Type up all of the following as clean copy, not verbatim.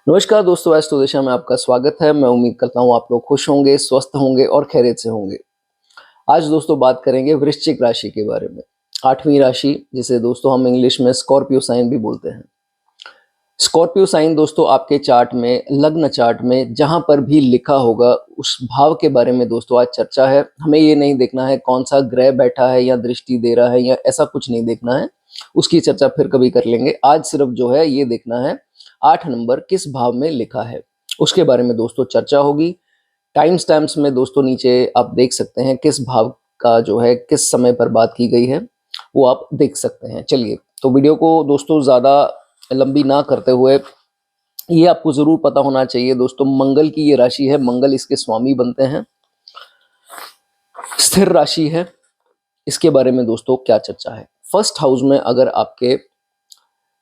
नमस्कार दोस्तों, एस्ट्रो दिशा में आपका स्वागत है। मैं उम्मीद करता हूँ आप लोग खुश होंगे, स्वस्थ होंगे और खैरियत से होंगे। आज दोस्तों बात करेंगे वृश्चिक राशि के बारे में। 8वीं राशि, जिसे दोस्तों हम इंग्लिश में स्कॉर्पियो साइन भी बोलते हैं। स्कॉर्पियो साइन दोस्तों आपके चार्ट में, लग्न चार्ट में जहां पर भी लिखा होगा उस भाव के बारे में दोस्तों आज चर्चा है। हमें ये नहीं देखना है कौन सा ग्रह बैठा है या दृष्टि दे रहा है, या ऐसा कुछ नहीं देखना है, उसकी चर्चा फिर कभी कर लेंगे। आज सिर्फ जो है ये देखना है 8 नंबर किस भाव में लिखा है, उसके बारे में दोस्तों चर्चा होगी। टाइम स्टैम्प्स में दोस्तों नीचे आप देख सकते हैं किस भाव का जो है किस समय पर बात की गई है, वो आप देख सकते हैं। चलिए, तो वीडियो को दोस्तों ज़्यादा लंबी ना करते हुए, ये आपको ज़रूर पता होना चाहिए दोस्तों, मंगल की ये राशि है, मंगल इसके स्वामी बनते हैं, स्थिर राशि है। इसके बारे में दोस्तों क्या चर्चा है। फर्स्ट हाउस में अगर आपके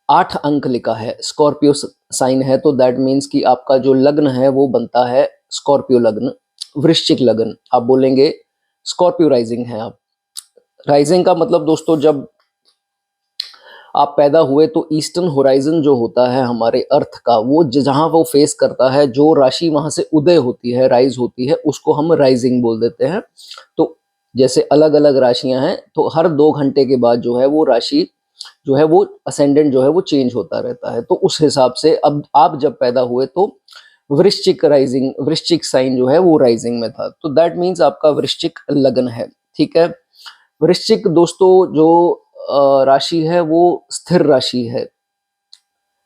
8 अंक लिखा है, स्कॉर्पियो साइन है, तो दैट मीन्स कि आपका जो लग्न है वो बनता है स्कॉर्पियो लग्न, वृश्चिक लग्न। आप बोलेंगे स्कॉर्पियो राइजिंग है आप। राइजिंग का मतलब दोस्तों, जब आप पैदा हुए तो ईस्टर्न होराइजन जो होता है हमारे अर्थ का, वो जहाँ वो फेस करता है, जो राशि वहाँ से उदय होती है, राइज होती है, उसको हम राइजिंग बोल देते हैं। तो जैसे अलग अलग राशियां हैं, तो हर 2 घंटे के बाद जो है वो राशि जो है वो असेंडेंट जो है वो चेंज होता रहता है। तो उस हिसाब से अब आप जब पैदा हुए तो वृश्चिक राइजिंग, वृश्चिक साइन जो है वो राइजिंग में था, तो दैट मीन्स आपका वृश्चिक लगन है। ठीक है। वृश्चिक दोस्तों जो राशि है वो स्थिर राशि है,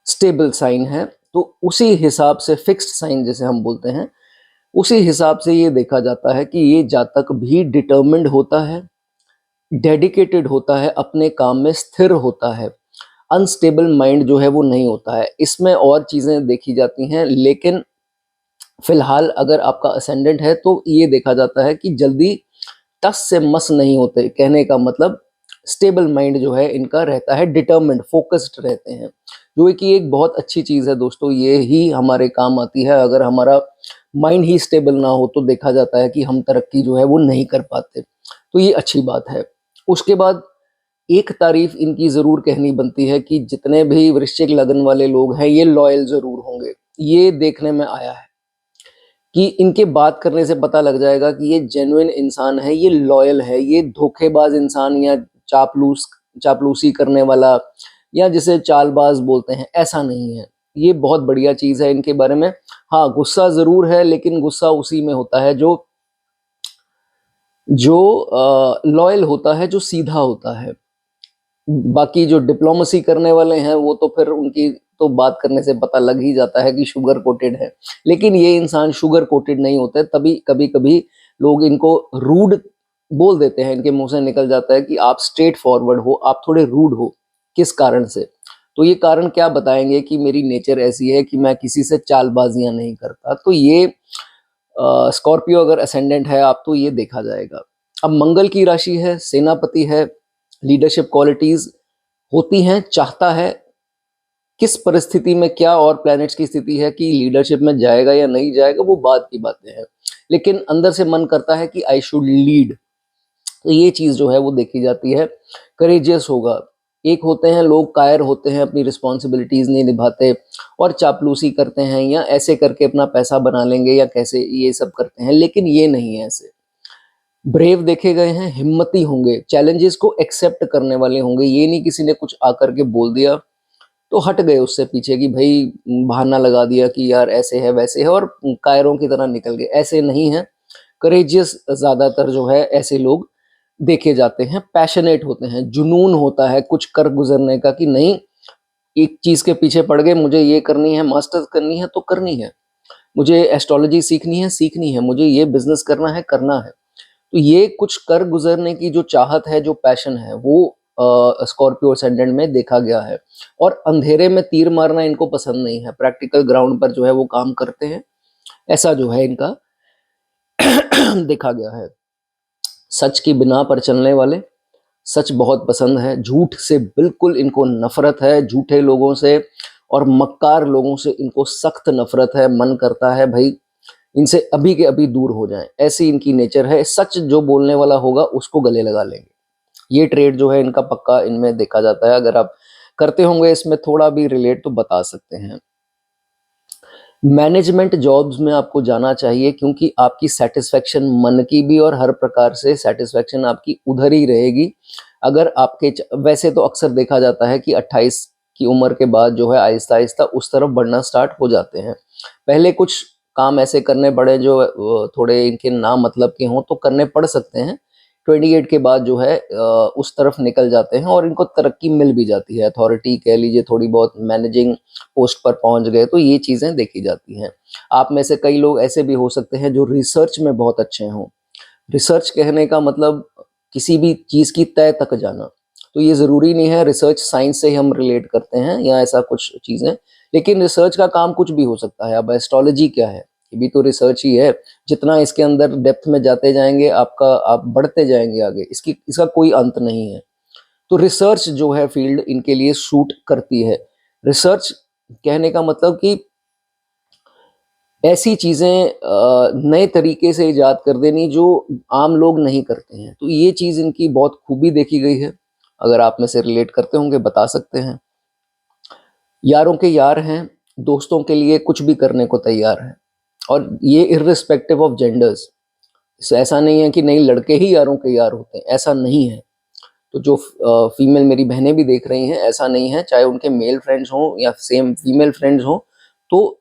स्टेबल साइन है। तो उसी हिसाब से फिक्स्ड साइन जैसे हम बोलते हैं, उसी हिसाब से ये देखा जाता है कि ये जातक भी डिटर्मिन्ड होता है, डेडिकेटेड होता है, अपने काम में स्थिर होता है, अनस्टेबल माइंड जो है वो नहीं होता है। इसमें और चीज़ें देखी जाती हैं, लेकिन फिलहाल अगर आपका असेंडेंट है तो ये देखा जाता है कि जल्दी टस से मस नहीं होते। कहने का मतलब स्टेबल माइंड जो है इनका रहता है, डिटर्मिन्ड, फोकस्ड रहते हैं, जो कि एक बहुत अच्छी चीज़ है दोस्तों। ये ही हमारे काम आती है। अगर हमारा माइंड ही स्टेबल ना हो तो देखा जाता है कि हम तरक्की जो है वो नहीं कर पाते, तो ये अच्छी बात है। उसके बाद एक तारीफ इनकी ज़रूर कहनी बनती है कि जितने भी वृश्चिक लगन वाले लोग हैं ये लॉयल ज़रूर होंगे। ये देखने में आया है कि इनके बात करने से पता लग जाएगा कि ये जेन्युइन इंसान है, ये लॉयल है, ये धोखेबाज इंसान या चापलूसी करने वाला या जिसे चालबाज बोलते हैं, ऐसा नहीं है। ये बहुत बढ़िया चीज़ है इनके बारे में। हाँ, गुस्सा ज़रूर है, लेकिन गुस्सा उसी में होता है जो जो लॉयल होता है, जो सीधा होता है। बाकी जो डिप्लोमेसी करने वाले हैं वो तो फिर उनकी तो बात करने से पता लग ही जाता है कि शुगर कोटेड है, लेकिन ये इंसान शुगर कोटेड नहीं होते। तभी कभी कभी लोग इनको रूड बोल देते हैं, इनके मुंह से निकल जाता है कि आप स्ट्रेट फॉरवर्ड हो, आप थोड़े रूड हो। किस कारण से? तो ये कारण क्या बताएंगे कि मेरी नेचर ऐसी है कि मैं किसी से चालबाजियां नहीं करता। तो ये स्कॉर्पियो अगर असेंडेंट है आप तो ये देखा जाएगा। अब मंगल की राशि है, सेनापति है, लीडरशिप क्वालिटीज होती हैं, चाहता है। किस परिस्थिति में क्या और प्लैनेट्स की स्थिति है कि लीडरशिप में जाएगा या नहीं जाएगा, वो बात की बातें हैं, लेकिन अंदर से मन करता है कि आई शुड लीड। तो ये चीज़ जो है वो देखी जाती है। करेजियस होगा। एक होते हैं लोग कायर होते हैं, अपनी रिस्पॉन्सिबिलिटीज़ नहीं निभाते और चापलूसी करते हैं, या ऐसे करके अपना पैसा बना लेंगे, या कैसे ये सब करते हैं, लेकिन ये नहीं है ऐसे। ब्रेव देखे गए हैं, हिम्मती होंगे, चैलेंजेस को एक्सेप्ट करने वाले होंगे। ये नहीं किसी ने कुछ आकर के बोल दिया तो हट गए उससे पीछे कि भाई बहाना लगा दिया कि यार ऐसे है वैसे है और कायरों की तरह निकल गए, ऐसे नहीं है। करेजियस ज़्यादातर जो है ऐसे लोग देखे जाते हैं। पैशनेट होते हैं, जुनून होता है कुछ कर गुजरने का कि नहीं, एक चीज़ के पीछे पड़ गए, मुझे ये करनी है, मास्टर्स करनी है तो करनी है, मुझे एस्ट्रोलॉजी सीखनी है, सीखनी है, मुझे ये बिजनेस करना है, करना है। तो ये कुछ कर गुजरने की जो चाहत है, जो पैशन है, वो स्कॉर्पियो असेंडेंट में देखा गया है। और अंधेरे में तीर मारना इनको पसंद नहीं है, प्रैक्टिकल ग्राउंड पर जो है वो काम करते हैं, ऐसा जो है इनका देखा गया है। सच की बिना पर चलने वाले, सच बहुत पसंद है, झूठ से बिल्कुल इनको नफरत है, झूठे लोगों से और मक्कार लोगों से इनको सख्त नफरत है। मन करता है भाई इनसे अभी के अभी दूर हो जाएं, ऐसी इनकी नेचर है। सच जो बोलने वाला होगा उसको गले लगा लेंगे। ये ट्रेड जो है इनका पक्का इनमें देखा जाता है। अगर आप करते होंगे इसमें थोड़ा भी रिलेट तो बता सकते हैं। मैनेजमेंट जॉब्स में आपको जाना चाहिए, क्योंकि आपकी सेटिस्फेक्शन मन की भी और हर प्रकार से सेटिस्फेक्शन आपकी उधर ही रहेगी। अगर आपके वैसे तो अक्सर देखा जाता है कि 28 की उम्र के बाद जो है आहिस्ता-आहिस्ता उस तरफ बढ़ना स्टार्ट हो जाते हैं। पहले कुछ काम ऐसे करने पड़े जो थोड़े इनके ना मतलब के हों तो करने पड़ सकते हैं। 28 के बाद जो है उस तरफ निकल जाते हैं और इनको तरक्की मिल भी जाती है। अथॉरिटी कह लीजिए, थोड़ी बहुत मैनेजिंग पोस्ट पर पहुंच गए तो ये चीज़ें देखी जाती हैं। आप में से कई लोग ऐसे भी हो सकते हैं जो रिसर्च में बहुत अच्छे हों। रिसर्च कहने का मतलब किसी भी चीज़ की तह तक जाना। तो ये ज़रूरी नहीं है रिसर्च साइंस से ही हम रिलेट करते हैं या ऐसा कुछ चीज़ें, लेकिन रिसर्च का काम कुछ भी हो सकता है। अब एस्ट्रोलॉजी क्या है? ये भी तो रिसर्च ही है। जितना इसके अंदर डेप्थ में जाते जाएँगे आप बढ़ते जाएँगे आगे। इसका कोई अंत नहीं है। तो रिसर्च जो है फील्ड इनके लिए सूट करती है। रिसर्च कहने का मतलब कि ऐसी चीज़ें नए तरीके से इजाद कर देनी जो आम लोग नहीं करते हैं। तो ये चीज़ इनकी बहुत खूबी देखी गई है। अगर आप में से रिलेट करते होंगे बता सकते हैं। यारों के यार हैं, दोस्तों के लिए कुछ भी करने को तैयार हैं, और ये इर्रिस्पेक्टिव ऑफ जेंडर्स। ऐसा नहीं है कि नहीं लड़के ही यारों के यार होते हैं, ऐसा नहीं है। तो जो फीमेल मेरी बहनें भी देख रही हैं, ऐसा नहीं है, चाहे उनके मेल फ्रेंड्स हों या सेम फीमेल फ्रेंड्स हों, तो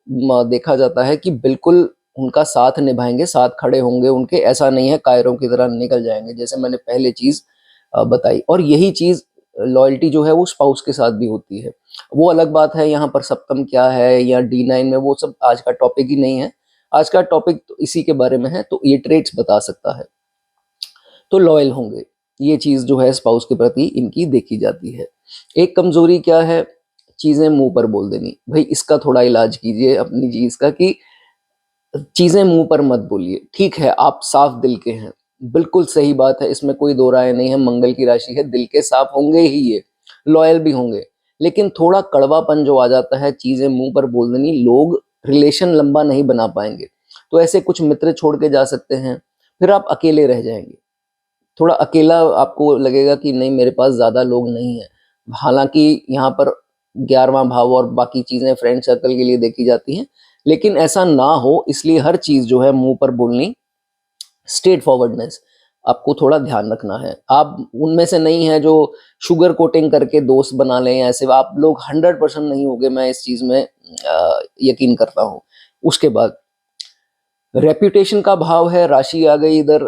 देखा जाता है कि बिल्कुल उनका साथ निभाएंगे, साथ खड़े होंगे उनके। ऐसा नहीं है कायरों की तरह निकल जाएंगे, जैसे मैंने पहले चीज़ बताई। और यही चीज़ लॉयल्टी जो है वो स्पाउस के साथ भी होती है। वो अलग बात है, यहाँ पर सप्तम क्या है या D9 में, वो सब आज का टॉपिक ही नहीं है। आज का टॉपिक तो इसी के बारे में है, तो ये ट्रेड्स बता सकता है। तो लॉयल होंगे, ये चीज़ जो है स्पाउस के प्रति इनकी देखी जाती है। एक कमज़ोरी क्या है? चीज़ें मुँह पर बोल देनी। भई इसका थोड़ा इलाज कीजिए अपनी चीज़ का, कि चीज़ें मुँह पर मत बोलिए। ठीक है, आप साफ दिल के हैं, बिल्कुल सही बात है, इसमें कोई दो राय नहीं है। मंगल की राशि है, दिल के साफ होंगे ही ये, लॉयल भी होंगे। लेकिन थोड़ा कड़वापन जो आ जाता है, चीज़ें मुँह पर बोल देनी, लोग रिलेशन लंबा नहीं बना पाएँगे। तो ऐसे कुछ मित्र छोड़ के जा सकते हैं, फिर आप अकेले रह जाएँगे। थोड़ा अकेला आपको लगेगा कि नहीं मेरे पास ज़्यादा लोग नहीं हैं। हालाँकि यहाँ पर 11वां भाव और बाकी चीज़ें फ्रेंड सर्कल के लिए देखी जाती हैं, लेकिन ऐसा ना हो इसलिए हर चीज़ जो है मुँह पर बोलनी, स्ट्रेट फॉरवर्डनेस आपको थोड़ा ध्यान रखना है। आप उनमें से नहीं हैं जो शुगर कोटिंग करके दोस्त बना लें, ऐसे आप लोग 100% नहीं होंगे, मैं इस चीज़ में यकीन करता हूँ। उसके बाद रेप्यूटेशन का भाव है, राशि आ गई इधर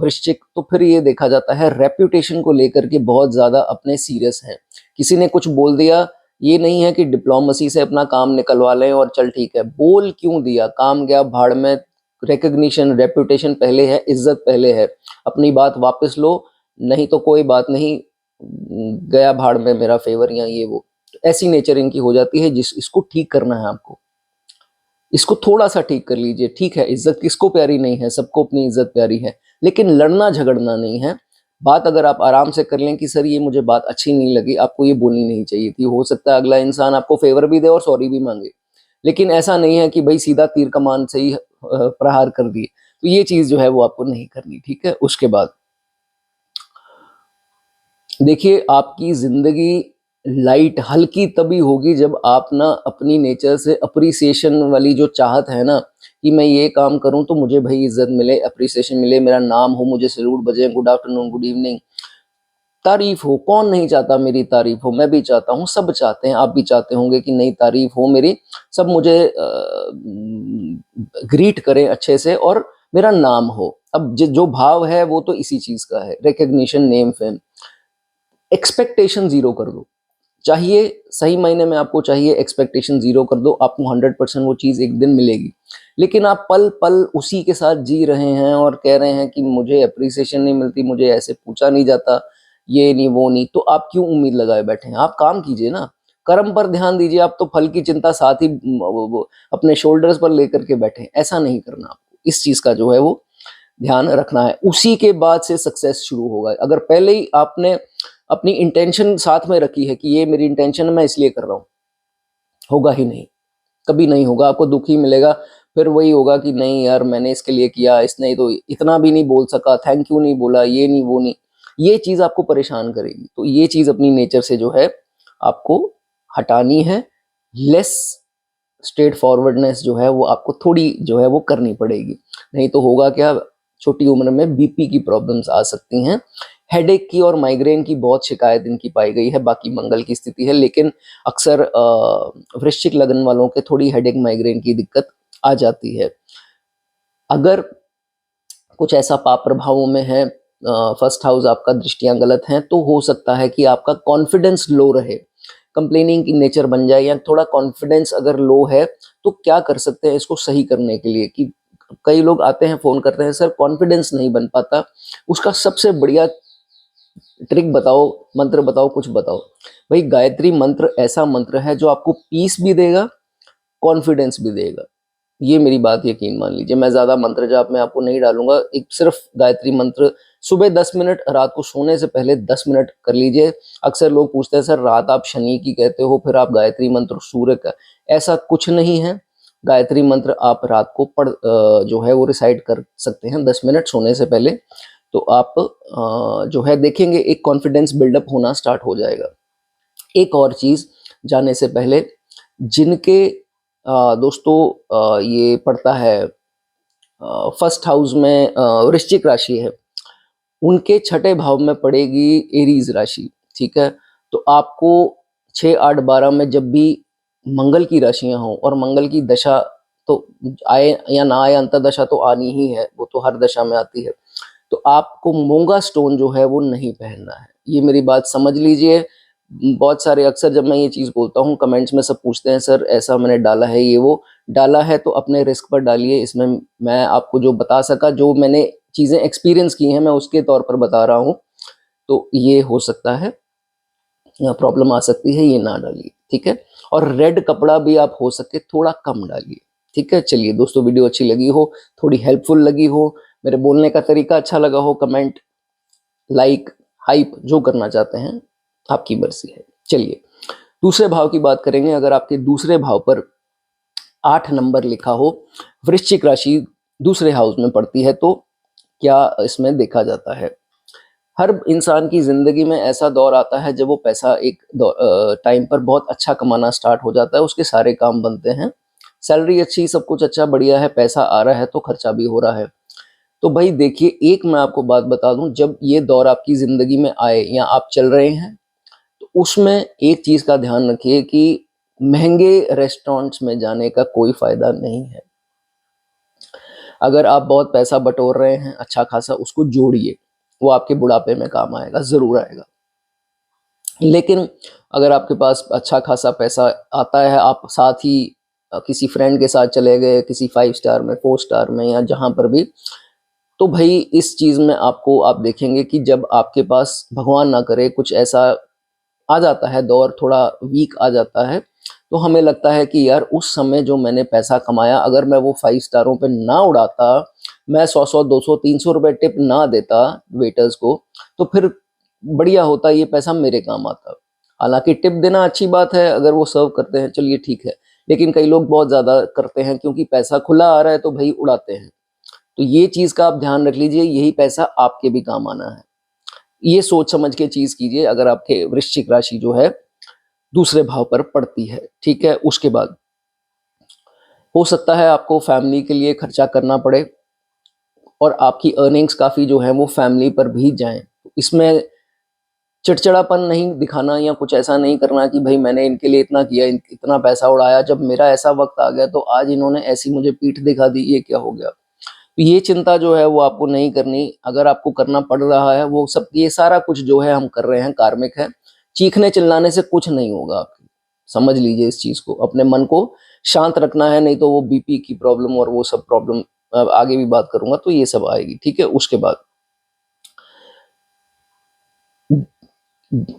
वृश्चिक, तो फिर ये देखा जाता है रेप्यूटेशन को लेकर के बहुत ज़्यादा अपने सीरियस हैं। किसी ने कुछ बोल दिया, ये नहीं है कि डिप्लोमेसी से अपना काम निकलवा लें और चल ठीक है, बोल क्यों दिया, काम गया भाड़ में। रिकग्निशन, रेप्यूटेशन पहले है, इज्जत पहले है। अपनी बात वापस लो, नहीं तो कोई बात नहीं, गया भाड़ में मेरा फेवर या ये वो। तो ऐसी नेचर इनकी हो जाती है, इसको ठीक करना है आपको। इसको थोड़ा-सा ठीक कर लीजिए। ठीक है, इज़्ज़त किसको प्यारी नहीं है, सबको अपनी इज़्ज़त प्यारी है, लेकिन लड़ना-झगड़ना नहीं है। बात अगर आप आराम से कर लें कि सर ये मुझे बात अच्छी नहीं लगी, आपको ये बोलनी नहीं चाहिए थी। हो सकता है अगला इंसान आपको फ़ेवर भी दे और सॉरी भी माँगे। लेकिन ऐसा नहीं है कि भई सीधा तीर कमान से ही प्रहार कर दिए। तो ये चीज़ जो है वो आपको नहीं करनी, ठीक है? उसके बाद देखिए, आपकी ज़िंदगी लाइट हल्की तभी होगी जब आप ना अपनी नेचर से एप्रिसिएशन वाली जो चाहत है ना, कि मैं ये काम करूँ तो मुझे भई इज़्ज़त मिले, एप्रिसिएशन मिले, मेरा नाम हो, मुझे सैल्यूट बजे, गुड आफ्टरनून, गुड इवनिंग, तारीफ़ हो। कौन नहीं चाहता मेरी तारीफ़ हो? मैं भी चाहता हूँ, सब चाहते हैं, आप भी चाहते होंगे कि नहीं तारीफ़ हो मेरी, सब मुझे ग्रीट करें अच्छे से और मेरा नाम हो। अब जो भाव है वो तो इसी चीज़ का है, recognition, name, fame. Expectation zero कर दो। चाहिए, सही मायने में आपको चाहिए, एक्सपेक्टेशन ज़ीरो कर दो, आपको 100% वो चीज़ एक दिन मिलेगी। लेकिन आप पल-पल उसी के साथ जी रहे हैं और कह रहे हैं कि मुझे एप्रिसिएशन नहीं मिलती, मुझे ऐसे पूछा नहीं जाता, ये नहीं, वो नहीं, तो आप क्यों उम्मीद लगाए बैठे हैं? आप काम कीजिए ना, कर्म पर ध्यान दीजिए। आप तो फल की चिंता साथ ही वो अपने शोल्डर्स पर लेकर के बैठे हैं, ऐसा नहीं करना आपको। इस चीज़ का जो है वो ध्यान रखना है। उसी के बाद से सक्सेस शुरू होगा। अगर पहले ही आपने अपनी इंटेंशन साथ में रखी है कि ये मेरी इंटेंशन है, मैं इसलिए कर रहा हूँ, होगा ही नहीं, कभी नहीं होगा, आपको दुख ही मिलेगा। फिर वही होगा कि नहीं यार मैंने इसके लिए किया, इसने तो इतना भी नहीं बोल सका, थैंक यू नहीं बोला, ये नहीं, वो नहीं। ये चीज़ आपको परेशान करेगी। तो ये चीज़ अपनी नेचर से जो है आपको हटानी है। लेस स्ट्रेट फॉरवर्डनेस जो है वो आपको थोड़ी जो है वो करनी पड़ेगी, नहीं तो होगा क्या, छोटी उम्र में बीपी की प्रॉब्लम्स आ सकती हैं। हेडेक की और माइग्रेन की बहुत शिकायत इनकी पाई गई है, बाकी मंगल की स्थिति है, लेकिन अक्सर वृश्चिक लगन वालों के थोड़ी हेडेक माइग्रेन की दिक्कत आ जाती है। अगर कुछ ऐसा पाप प्रभावों में है, फर्स्ट हाउस आपका दृष्टियां गलत हैं, तो हो सकता है कि आपका कॉन्फिडेंस लो रहे, कंप्लेनिंग की नेचर बन जाए, या थोड़ा कॉन्फिडेंस अगर लो है तो क्या कर सकते हैं इसको सही करने के लिए, कि कई लोग आते हैं फ़ोन करते हैं, सर कॉन्फिडेंस नहीं बन पाता, उसका सबसे बढ़िया ट्रिक बताओ, मंत्र बताओ, कुछ बताओ। भाई गायत्री मंत्र ऐसा मंत्र है जो आपको पीस भी देगा, कॉन्फिडेंस भी देगा, ये मेरी बात यकीन मान लीजिए। मैं ज़्यादा मंत्र जाप में आपको नहीं डालूंगा, एक सिर्फ गायत्री मंत्र सुबह 10 मिनट, रात को सोने से पहले 10 मिनट कर लीजिए। अक्सर लोग पूछते हैं सर रात आप शनि की कहते हो, फिर आप गायत्री मंत्र सूर्य का, ऐसा कुछ नहीं है। गायत्री मंत्र आप रात को जो है वो रिसाइट कर सकते हैं 10 मिनट सोने से पहले, तो आप जो है देखेंगे एक कॉन्फिडेंस बिल्डअप होना स्टार्ट हो जाएगा। एक और चीज़ जाने से पहले, जिनके दोस्तों ये पड़ता है फर्स्ट हाउस में वृश्चिक राशि है, उनके छठे भाव में पड़ेगी एरीज राशि, ठीक है। तो आपको 6, 8, 12 में जब भी मंगल की राशियां हों और मंगल की दशा तो आए या ना आए, अंतर्दशा तो आनी ही है, वो तो हर दशा में आती है, तो आपको मूंगा स्टोन जो है वो नहीं पहनना है, ये मेरी बात समझ लीजिए। बहुत सारे अक्सर जब मैं ये चीज़ बोलता हूँ कमेंट्स में सब पूछते हैं सर ऐसा मैंने डाला है, ये वो डाला है तो अपने रिस्क पर डालिए। इसमें मैं आपको जो बता सका, जो मैंने चीज़ें एक्सपीरियंस की हैं, मैं उसके तौर पर बता रहा हूँ। तो ये हो सकता है प्रॉब्लम आ सकती है, ये ना डालिए, ठीक है। और रेड कपड़ा भी आप हो सके थोड़ा कम डालिए, ठीक है। चलिए दोस्तों, वीडियो अच्छी लगी हो, थोड़ी हेल्पफुल लगी हो, मेरे बोलने का तरीका अच्छा लगा हो, कमेंट, लाइक, हाइप जो करना चाहते हैं आपकी मर्जी है। चलिए दूसरे भाव की बात करेंगे। अगर आपके दूसरे भाव पर 8 नंबर लिखा हो, वृश्चिक राशि दूसरे हाउस में पड़ती है, तो क्या इसमें देखा जाता है। हर इंसान की ज़िंदगी में ऐसा दौर आता है जब वो पैसा एक टाइम पर बहुत अच्छा कमाना स्टार्ट हो जाता है, उसके सारे काम बनते हैं, सैलरी अच्छी, सब कुछ अच्छा बढ़िया है, पैसा आ रहा है तो खर्चा भी हो रहा है। तो भाई देखिए, एक मैं आपको बात बता दूं, जब ये दौर आपकी ज़िंदगी में आए या आप चल रहे हैं, तो उसमें एक चीज़ का ध्यान रखिए कि महंगे रेस्टोरेंट्स में जाने का कोई फ़ायदा नहीं है। अगर आप बहुत पैसा बटोर रहे हैं अच्छा खासा, उसको जोड़िए, वो आपके बुढ़ापे में काम आएगा, ज़रूर आएगा। लेकिन अगर आपके पास अच्छा खासा पैसा आता है, आप साथ ही किसी फ्रेंड के साथ चले गए, किसी 5 स्टार में, 4 स्टार में, या जहाँ पर भी, तो भाई इस चीज़ में आपको आप देखेंगे कि जब आपके पास भगवान ना करे कुछ ऐसा आ जाता है, दौर थोड़ा वीक आ जाता है, तो हमें लगता है कि यार उस समय जो मैंने पैसा कमाया, अगर मैं वो 5 स्टारों पे ना उड़ाता, मैं 100-100, 200, 300 रुपए टिप ना देता वेटर्स को, तो फिर बढ़िया होता, ये पैसा मेरे काम आता। हालांकि टिप देना अच्छी बात है, अगर वो सर्व करते हैं चलिए ठीक है, लेकिन कई लोग बहुत ज़्यादा करते हैं क्योंकि पैसा खुला आ रहा है तो भाई उड़ाते हैं। तो ये चीज़ का आप ध्यान रख लीजिए, यही पैसा आपके भी काम आना है, ये सोच समझ के चीज़ कीजिए। अगर आपके वृश्चिक राशि जो है दूसरे भाव पर पड़ती है, ठीक है। उसके बाद हो सकता है आपको फैमिली के लिए खर्चा करना पड़े और आपकी अर्निंग्स काफ़ी जो है वो फैमिली पर भी जाएं। इसमें चिड़चिड़ापन नहीं दिखाना या कुछ ऐसा नहीं करना कि भाई मैंने इनके लिए इतना किया, इतना पैसा उड़ाया, जब मेरा ऐसा वक्त आ गया तो आज इन्होंने ऐसी मुझे पीठ दिखा दी, ये क्या हो गया। तो ये चिंता जो है वो आपको नहीं करनी। अगर आपको करना पड़ रहा है, वो सब ये सारा कुछ जो है हम कर रहे हैं कार्मिक है, चीखने चिल्लाने से कुछ नहीं होगा। आपकी समझ लीजिए इस चीज़ को, अपने मन को शांत रखना है, नहीं तो वो बीपी की प्रॉब्लम और वो सब प्रॉब्लम आगे भी बात करूंगा तो ये सब आएगी, ठीक है। उसके बाद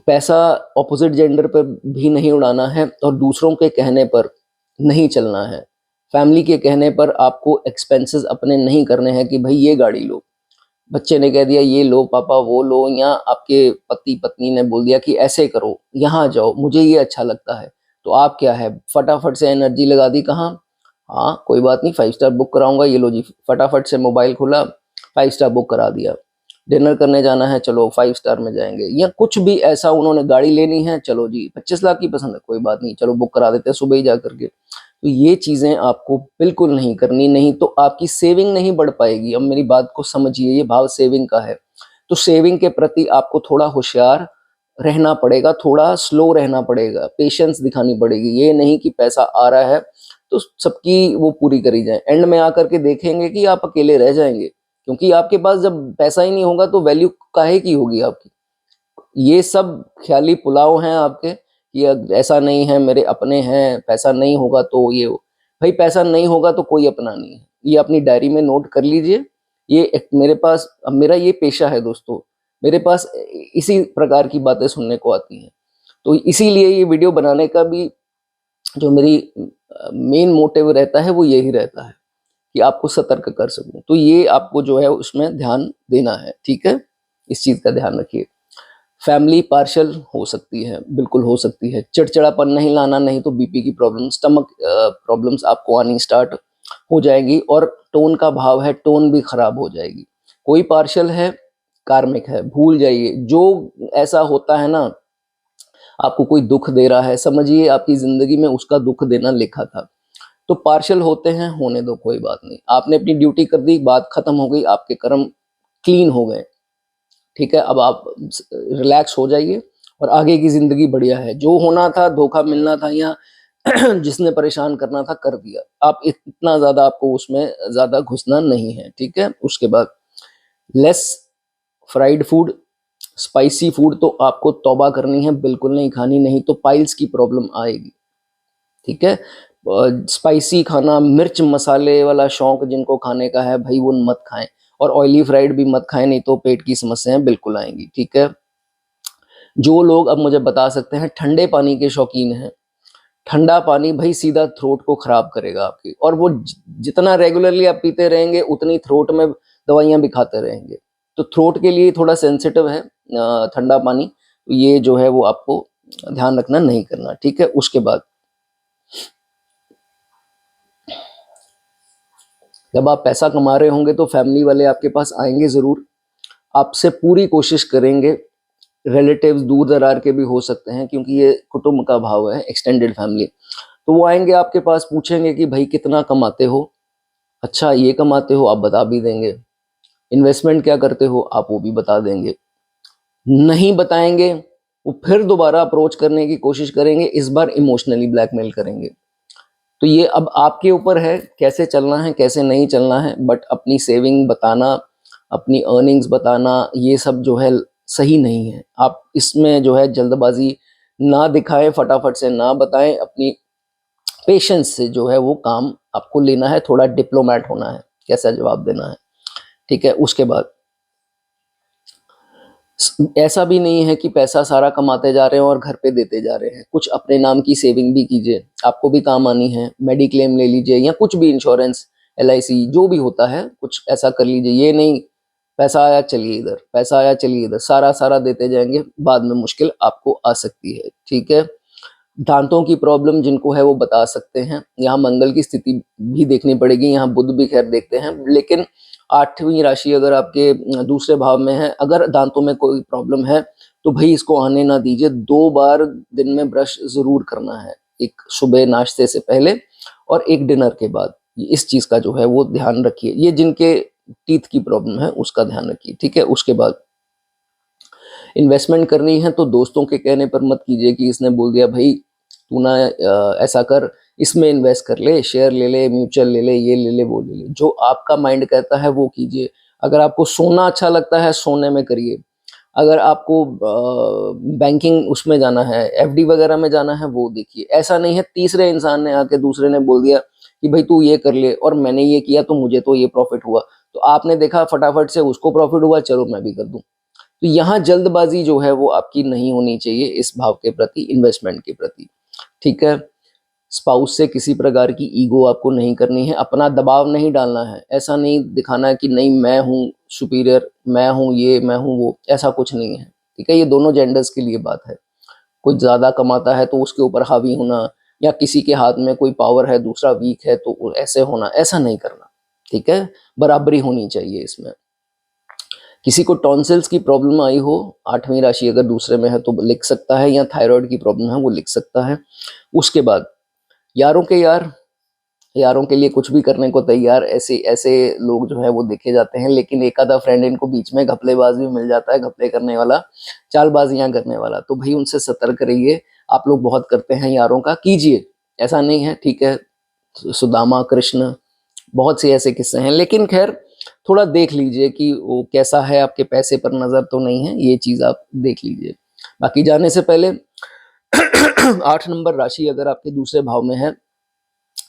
पैसा ऑपोजिट जेंडर पर भी नहीं उड़ाना है और दूसरों के कहने पर नहीं चलना है। फैमिली के कहने पर आपको एक्सपेंसेस अपने नहीं करने हैं कि भाई ये गाड़ी लो, बच्चे ने कह दिया ये लो पापा वो लो, या आपके पति पत्नी ने बोल दिया कि ऐसे करो, यहाँ जाओ, मुझे ये अच्छा लगता है, तो आप क्या है फटाफट से एनर्जी लगा दी कहाँ, हाँ कोई बात नहीं 5 स्टार बुक कराऊंगा, ये लो जी, फटाफट से मोबाइल खोला 5 स्टार बुक करा दिया। डिनर करने जाना है, चलो 5 स्टार में जाएंगे, या कुछ भी ऐसा, उन्होंने गाड़ी लेनी है, चलो जी 25 लाख की पसंद है, कोई बात नहीं चलो बुक करा देते हैं सुबह ही जा करके। तो ये चीज़ें आपको बिल्कुल नहीं करनी, नहीं तो आपकी सेविंग नहीं बढ़ पाएगी। अब मेरी बात को समझिए, ये भाव सेविंग का है, तो सेविंग के प्रति आपको थोड़ा होशियार रहना पड़ेगा, थोड़ा स्लो रहना पड़ेगा, पेशेंस दिखानी पड़ेगी। ये नहीं कि पैसा आ रहा है तो सबकी वो पूरी करी जाए, एंड में आकर के देखेंगे कि आप अकेले रह जाएंगे, क्योंकि आपके पास जब पैसा ही नहीं होगा तो वैल्यू काहे की होगी आपकी। ये सब ख्याली पुलाव हैं आपके कि ऐसा नहीं है, मेरे अपने हैं, पैसा नहीं होगा तो ये भाई पैसा नहीं होगा तो कोई अपना नहीं है। ये अपनी डायरी में नोट कर लीजिए। ये एक मेरे पास, अब मेरा ये पेशा है दोस्तों, मेरे पास इसी प्रकार की बातें सुनने को आती हैं। तो इसीलिए ये वीडियो बनाने का भी जो मेरी मेन मोटिव रहता है वो यही रहता है कि आपको सतर्क कर सकूं। तो ये आपको जो है उसमें ध्यान देना है, ठीक है, इस चीज़ का ध्यान रखिए। फैमिली पार्शियल हो सकती है, बिल्कुल हो सकती है। चिड़चिड़ापन नहीं लाना, नहीं तो बीपी की प्रॉब्लम, स्टमक प्रॉब्लम्स आपको आनी स्टार्ट हो जाएगी, और टोन का भाव है, टोन भी खराब हो जाएगी। कोई पार्शियल है, कार्मिक है, भूल जाइए। जो ऐसा होता है ना, आपको कोई दुख दे रहा है, समझिए आपकी जिंदगी में उसका दुख देना लिखा था। तो पार्शियल होते हैं, होने दो, कोई बात नहीं। आपने अपनी ड्यूटी कर दी, बात खत्म हो गई, आपके कर्म क्लीन हो गए, ठीक है। अब आप रिलैक्स हो जाइए और आगे की ज़िंदगी बढ़िया है। जो होना था, धोखा मिलना था या जिसने परेशान करना था कर दिया। आप इतना ज़्यादा आपको उसमें ज़्यादा घुसना नहीं है, ठीक है। उसके बाद less fried food, spicy food तो आपको तौबा करनी है, बिल्कुल नहीं खानी, नहीं तो पाइल्स की प्रॉब्लम आएगी, ठीक है। स्पाइसी खाना, मिर्च मसाले वाला शौक जिनको खाने का है भाई वो मत खाएं, और ऑयली फ्राइड भी मत खाएं, नहीं तो पेट की समस्याएं बिल्कुल आएंगी, ठीक है। जो लोग अब मुझे बता सकते हैं ठंडे पानी के शौकीन हैं, ठंडा पानी भाई सीधा थ्रोट को खराब करेगा आपकी, और वो जितना रेगुलरली आप पीते रहेंगे उतनी थ्रोट में दवाइयां भी खाते रहेंगे। तो थ्रोट के लिए थोड़ा सेंसिटिव है ठंडा पानी, तो ये जो है वो आपको ध्यान रखना, नहीं करना, ठीक है। उसके बाद जब आप पैसा कमा रहे होंगे तो फैमिली वाले आपके पास आएंगे ज़रूर, आपसे पूरी कोशिश करेंगे। रिलेटिव्स दूर दरार के भी हो सकते हैं, क्योंकि ये कुटुंब का भाव है, एक्सटेंडेड फैमिली। तो वो आएंगे आपके पास, पूछेंगे कि भाई कितना कमाते हो, अच्छा ये कमाते हो, आप बता भी देंगे। इन्वेस्टमेंट क्या करते हो, आप वो भी बता देंगे। नहीं बताएंगे, वो फिर दोबारा अप्रोच करने की कोशिश करेंगे, इस बार इमोशनली ब्लैकमेल करेंगे। तो ये अब आपके ऊपर है कैसे चलना है, कैसे नहीं चलना है, बट अपनी सेविंग बताना, अपनी अर्निंग्स बताना, ये सब जो है सही नहीं है। आप इसमें जो है जल्दबाजी ना दिखाएं, फटाफट से ना बताएं, अपनी पेशेंस से जो है वो काम आपको लेना है, थोड़ा डिप्लोमेट होना है, कैसा जवाब देना है, ठीक है। उसके बाद ऐसा भी नहीं है कि पैसा सारा कमाते जा रहे हैं और घर पे देते जा रहे हैं, कुछ अपने नाम की सेविंग भी कीजिए, आपको भी काम आनी है। मेडिक्लेम ले लीजिए, या कुछ भी इंश्योरेंस, LIC जो भी होता है, कुछ ऐसा कर लीजिए। ये नहीं पैसा आया चलिए इधर, पैसा आया चलिए इधर, सारा सारा देते जाएंगे, बाद में मुश्किल आपको आ सकती है, ठीक है। दांतों की प्रॉब्लम जिनको है वो बता सकते हैं, यहाँ मंगल की स्थिति भी देखनी पड़ेगी, यहाँ बुध भी खैर देखते हैं, लेकिन 8वीं राशि अगर आपके दूसरे भाव में है, अगर दांतों में कोई प्रॉब्लम है तो भाई इसको आने ना दीजिए। 2 बार दिन में ब्रश जरूर करना है, एक सुबह नाश्ते से पहले और एक डिनर के बाद। इस चीज का जो है वो ध्यान रखिए, ये जिनके टीथ की प्रॉब्लम है उसका ध्यान रखिए, ठीक है। उसके बाद इन्वेस्टमेंट करनी है तो दोस्तों के कहने पर मत कीजिए कि इसने बोल दिया भाई तू ना ऐसा कर, इसमें इन्वेस्ट कर ले, शेयर ले ले, म्यूचुअल ले ले, ये ले ले, वो ले ले। जो आपका माइंड कहता है वो कीजिए। अगर आपको सोना अच्छा लगता है, सोने में करिए। अगर आपको बैंकिंग उसमें जाना है, FD वगैरह में जाना है, वो देखिए। ऐसा नहीं है तीसरे इंसान ने आके दूसरे ने बोल दिया कि भाई तू ये कर ले और मैंने ये किया तो मुझे तो ये प्रॉफिट हुआ, तो आपने देखा फटाफट से उसको प्रॉफिट हुआ, चलो मैं भी कर दूं। तो यहाँ जल्दबाजी जो है वो आपकी नहीं होनी चाहिए इस भाव के प्रति, इन्वेस्टमेंट के प्रति, ठीक है। स्पाउस से किसी प्रकार की ईगो आपको नहीं करनी है, अपना दबाव नहीं डालना है, ऐसा नहीं दिखाना है कि नहीं मैं हूँ सुपीरियर, मैं हूँ ये, मैं हूँ वो, ऐसा कुछ नहीं है, ठीक है। ये दोनों जेंडर्स के लिए बात है। कोई ज़्यादा कमाता है तो उसके ऊपर हावी होना, या किसी के हाथ में कोई पावर है दूसरा वीक है तो ऐसे होना, ऐसा नहीं करना, ठीक है। बराबरी होनी चाहिए इसमें। किसी को टॉन्सिल्स की प्रॉब्लम आई हो, 8वीं राशि अगर दूसरे में है तो लिख सकता है, या थायराइड की प्रॉब्लम है वो लिख सकता है। उसके बाद यारों के यार, यारों के लिए कुछ भी करने को तैयार, ऐसे ऐसे लोग जो है वो देखे जाते हैं। लेकिन एक आधा फ्रेंड इनको बीच में घपलेबाज भी मिल जाता है, घपले करने वाला, चालबाजियां करने वाला। तो भाई उनसे सतर्क रहिए। आप लोग बहुत करते हैं यारों का, कीजिए, ऐसा नहीं है, ठीक है। सुदामा, कृष्ण, बहुत से ऐसे किस्से हैं। लेकिन खैर थोड़ा देख लीजिए कि वो कैसा है, आपके पैसे पर नजर तो नहीं है, ये चीज आप देख लीजिए। बाकी जाने से पहले 8 नंबर राशि अगर आपके दूसरे भाव में है,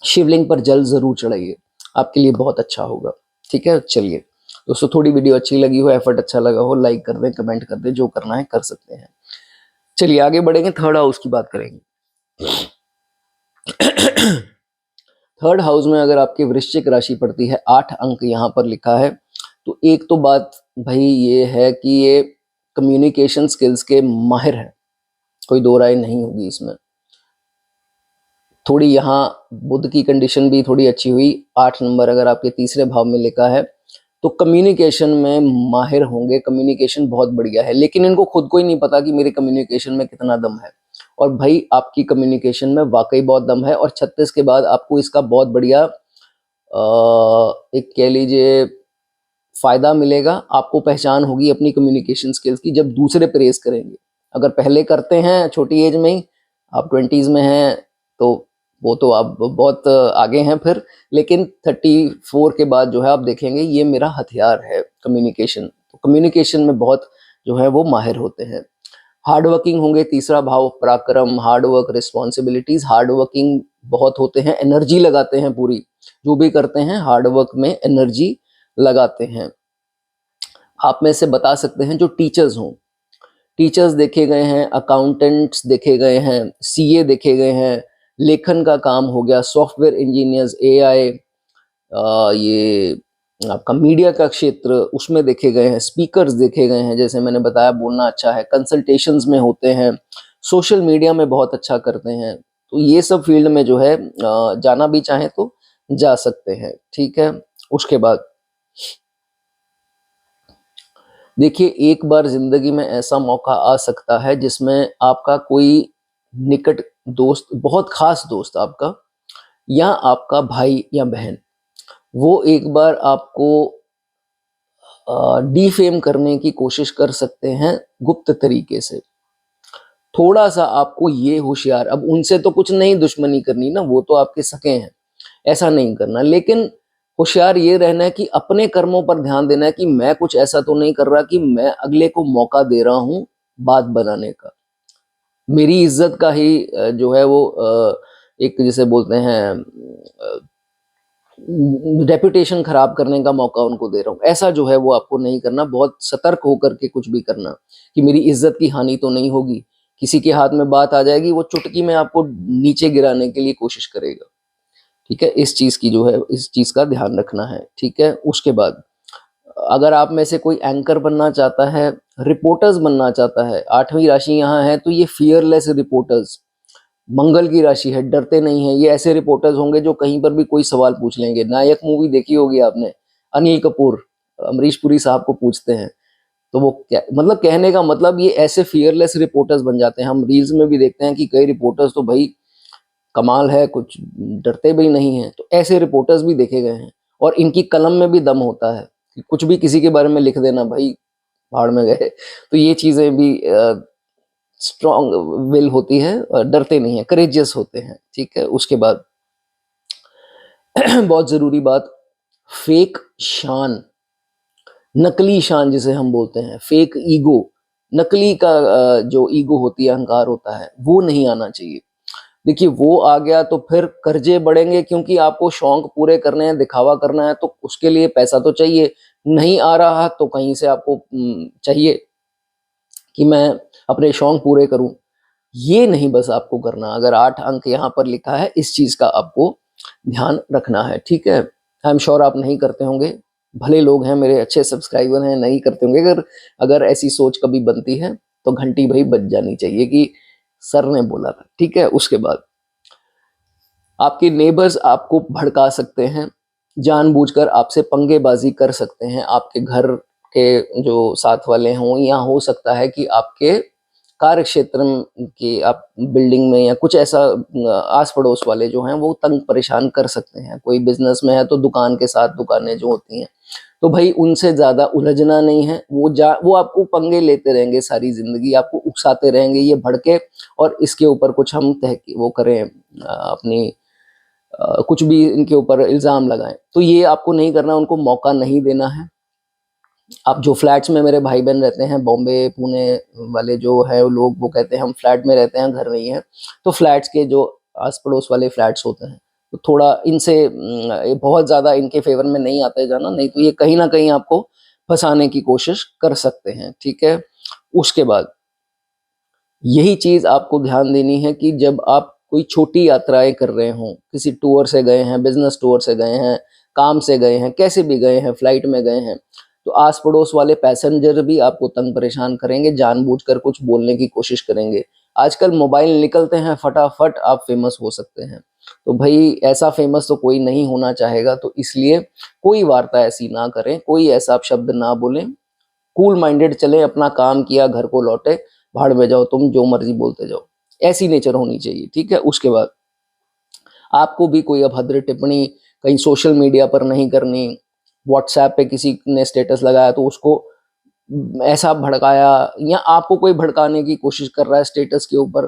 शिवलिंग पर जल जरूर चढ़ाइए, आपके लिए बहुत अच्छा होगा। ठीक है, चलिए दोस्तों, थोड़ी वीडियो अच्छी लगी हो, एफर्ट अच्छा लगा हो, लाइक कर दें, कमेंट कर दें, जो करना है कर सकते हैं। चलिए आगे बढ़ेंगे, थर्ड हाउस की बात करेंगे। थर्ड हाउस में अगर आपकी वृश्चिक राशि पड़ती है, 8 अंक यहाँ पर लिखा है, तो एक तो बात भाई ये है कि ये कम्युनिकेशन स्किल्स के माहिर है, कोई दो राय नहीं होगी इसमें। थोड़ी यहाँ बुध की कंडीशन भी थोड़ी अच्छी हुई। 8 नंबर अगर आपके तीसरे भाव में लिखा है तो कम्युनिकेशन में माहिर होंगे, कम्युनिकेशन बहुत बढ़िया है। लेकिन इनको खुद को ही नहीं पता कि मेरे कम्युनिकेशन में कितना दम है। और भाई आपकी कम्युनिकेशन में वाकई बहुत दम है, और 36 के बाद आपको इसका बहुत बढ़िया एक कह लीजिए फायदा मिलेगा। आपको पहचान होगी अपनी कम्युनिकेशन स्किल्स की जब दूसरे प्रेस करेंगे। अगर पहले करते हैं छोटी एज में ही, आप 20s में हैं, तो वो तो आप बहुत आगे हैं फिर। लेकिन 34 के बाद जो है आप देखेंगे ये मेरा हथियार है कम्युनिकेशन। तो कम्युनिकेशन में बहुत जो है वो माहिर होते हैं। हार्ड वर्किंग होंगे, तीसरा भाव पराक्रम, hard work, responsibilities, hard working बहुत होते हैं, एनर्जी लगाते हैं पूरी, जो भी करते हैं हार्ड वर्क में एनर्जी लगाते हैं। आप में से बता सकते हैं जो टीचर्स हों, टीचर्स देखे गए हैं, अकाउंटेंट्स देखे गए हैं, सीए देखे गए हैं, लेखन का काम हो गया, सॉफ्टवेयर इंजीनियर्स, एआई, ये आपका मीडिया का क्षेत्र उसमें देखे गए हैं, स्पीकर्स देखे गए हैं, जैसे मैंने बताया बोलना अच्छा है, कंसल्टेशंस में होते हैं, सोशल मीडिया में बहुत अच्छा करते हैं। तो ये सब फील्ड में जो है जाना भी चाहें तो जा सकते हैं। ठीक है, उसके बाद देखिए एक बार जिंदगी में ऐसा मौका आ सकता है जिसमें आपका कोई निकट दोस्त, बहुत खास दोस्त आपका, या आपका भाई या बहन, वो एक बार आपको डिफेम करने की कोशिश कर सकते हैं गुप्त तरीके से। थोड़ा सा आपको ये होशियार, अब उनसे तो कुछ नहीं दुश्मनी करनी ना, वो तो आपके सके हैं, ऐसा नहीं करना। लेकिन होशियार ये रहना है कि अपने कर्मों पर ध्यान देना है कि मैं कुछ ऐसा तो नहीं कर रहा कि मैं अगले को मौका दे रहा हूं बात बनाने का, मेरी इज्जत का ही जो है वो एक जिसे बोलते हैं रेपुटेशन खराब करने का मौका उनको दे रहा हूँ। ऐसा जो है वो आपको नहीं करना, बहुत सतर्क होकर के कुछ भी करना कि मेरी इज्जत की हानि तो नहीं होगी। किसी के हाथ में बात आ जाएगी, वो चुटकी में आपको नीचे गिराने के लिए कोशिश करेगा। ठीक है, इस चीज की जो है, इस चीज का ध्यान रखना है। ठीक है, उसके बाद अगर आप में से कोई एंकर बनना चाहता है, रिपोर्टर्स बनना चाहता है, 8वीं राशि यहाँ है, तो ये फियरलेस रिपोर्टर्स, मंगल की राशि है, डरते नहीं है, ये ऐसे रिपोर्टर्स होंगे जो कहीं पर भी कोई सवाल पूछ लेंगे। नायक मूवी देखी होगी आपने, अनिल कपूर अमरीश पुरी साहब को पूछते हैं, तो वो क्या मतलब, कहने का मतलब ये ऐसे फियरलेस रिपोर्टर्स बन जाते हैं। हम रील्स में भी देखते हैं कि कई रिपोर्टर्स तो भाई कमाल है, कुछ डरते भी नहीं है। तो ऐसे रिपोर्टर्स भी देखे गए हैं, और इनकी कलम में भी दम होता है कि कुछ भी किसी के बारे में लिख देना, भाई भाड़ में गए। तो ये चीजें भी स्ट्रॉन्ग विल होती है, और डरते नहीं है, करेजियस होते हैं। ठीक है, उसके बाद बहुत जरूरी बात, फेक शान, नकली शान जिसे हम बोलते हैं, फेक ईगो, नकली का जो ईगो होती है, अहंकार होता है, वो नहीं आना चाहिए। देखिए वो आ गया तो फिर कर्जे बढ़ेंगे, क्योंकि आपको शौक पूरे करने हैं, दिखावा करना है, तो उसके लिए पैसा तो चाहिए। नहीं आ रहा तो कहीं से आपको चाहिए कि मैं अपने शौक पूरे करूं। ये नहीं बस आपको करना। अगर 8 अंक यहाँ पर लिखा है, इस चीज का आपको ध्यान रखना है। ठीक है, आई एम श्योर आप नहीं करते होंगे, भले लोग हैं, मेरे अच्छे सब्सक्राइबर हैं, नहीं करते होंगे। अगर अगर ऐसी सोच कभी बनती है तो घंटी भाई बज जानी चाहिए कि सर ने बोला था। ठीक है, उसके बाद आपके नेबर्स आपको भड़का सकते हैं, जानबूझकर आपसे पंगेबाजी कर सकते हैं, आपके घर के जो साथ वाले हों, या हो सकता है कि आपके कार्य क्षेत्र के आप बिल्डिंग में या कुछ ऐसा आस पड़ोस वाले जो हैं वो तंग परेशान कर सकते हैं। कोई बिजनेस में है तो दुकान के साथ दुकानें जो होती हैं, तो भाई उनसे ज़्यादा उलझना नहीं है। वो आपको पंगे लेते रहेंगे सारी ज़िंदगी, आपको उकसाते रहेंगे, ये भड़के और इसके ऊपर कुछ हम वो करें, अपनी कुछ भी इनके ऊपर इल्ज़ाम लगाएँ। तो ये आपको नहीं करना, उनको मौका नहीं देना है। आप जो फ्लैट्स में मेरे भाई-बहन रहते हैं, बॉम्बे, पुणे वाले जो है लोग, वो कहते हैं हम फ्लैट में रहते हैं, घर नहीं है। तो फ्लैट्स के जो आस-पड़ोस वाले फ्लैट्स होते हैं, तो थोड़ा इनसे ये बहुत ज़्यादा इनके फ़ेवर में नहीं आते जाना, नहीं तो ये कहीं न कहीं आपको फँसाने की कोशिश कर सकते हैं, ठीक है? उसके बाद यही चीज़ आपको ध्यान देनी है कि जब आप कोई छोटी यात्राएँ कर रहे हों, किसी टूर से गए हैं, बिज़नेस टूर से गए हैं, काम से गए हैं, कैसे भी गए हैं, फ्लाइट में गए हैं, तो आस-पड़ोस वाले पैसेंजर भी आपको तंग परेशान करेंगे, जानबूझकर कुछ बोलने की कोशिश करेंगे। आजकल मोबाइल निकलते हैं, फटाफट आप फ़ेमस हो सकते हैं। तो भई ऐसा फ़ेमस तो कोई नहीं होना चाहेगा, तो इसलिए कोई वार्ता ऐसी ना करें, कोई ऐसा आप शब्द ना बोलें, कूल माइंडेड चलें, अपना काम किया, घर को लौटे, भाड़ में जाओ तुम, जो मर्ज़ी बोलते जाओ। ऐसी नेचर होनी चाहिए, ठीक है? उसके बाद आपको भी कोई अभद्र टिप्पणी कहीं सोशल मीडिया पर नहीं करनी। व्हाट्सऐप पे किसी ने स्टेटस लगाया तो उसको ऐसा भड़काया, या आपको कोई भड़काने की कोशिश कर रहा है स्टेटस के ऊपर,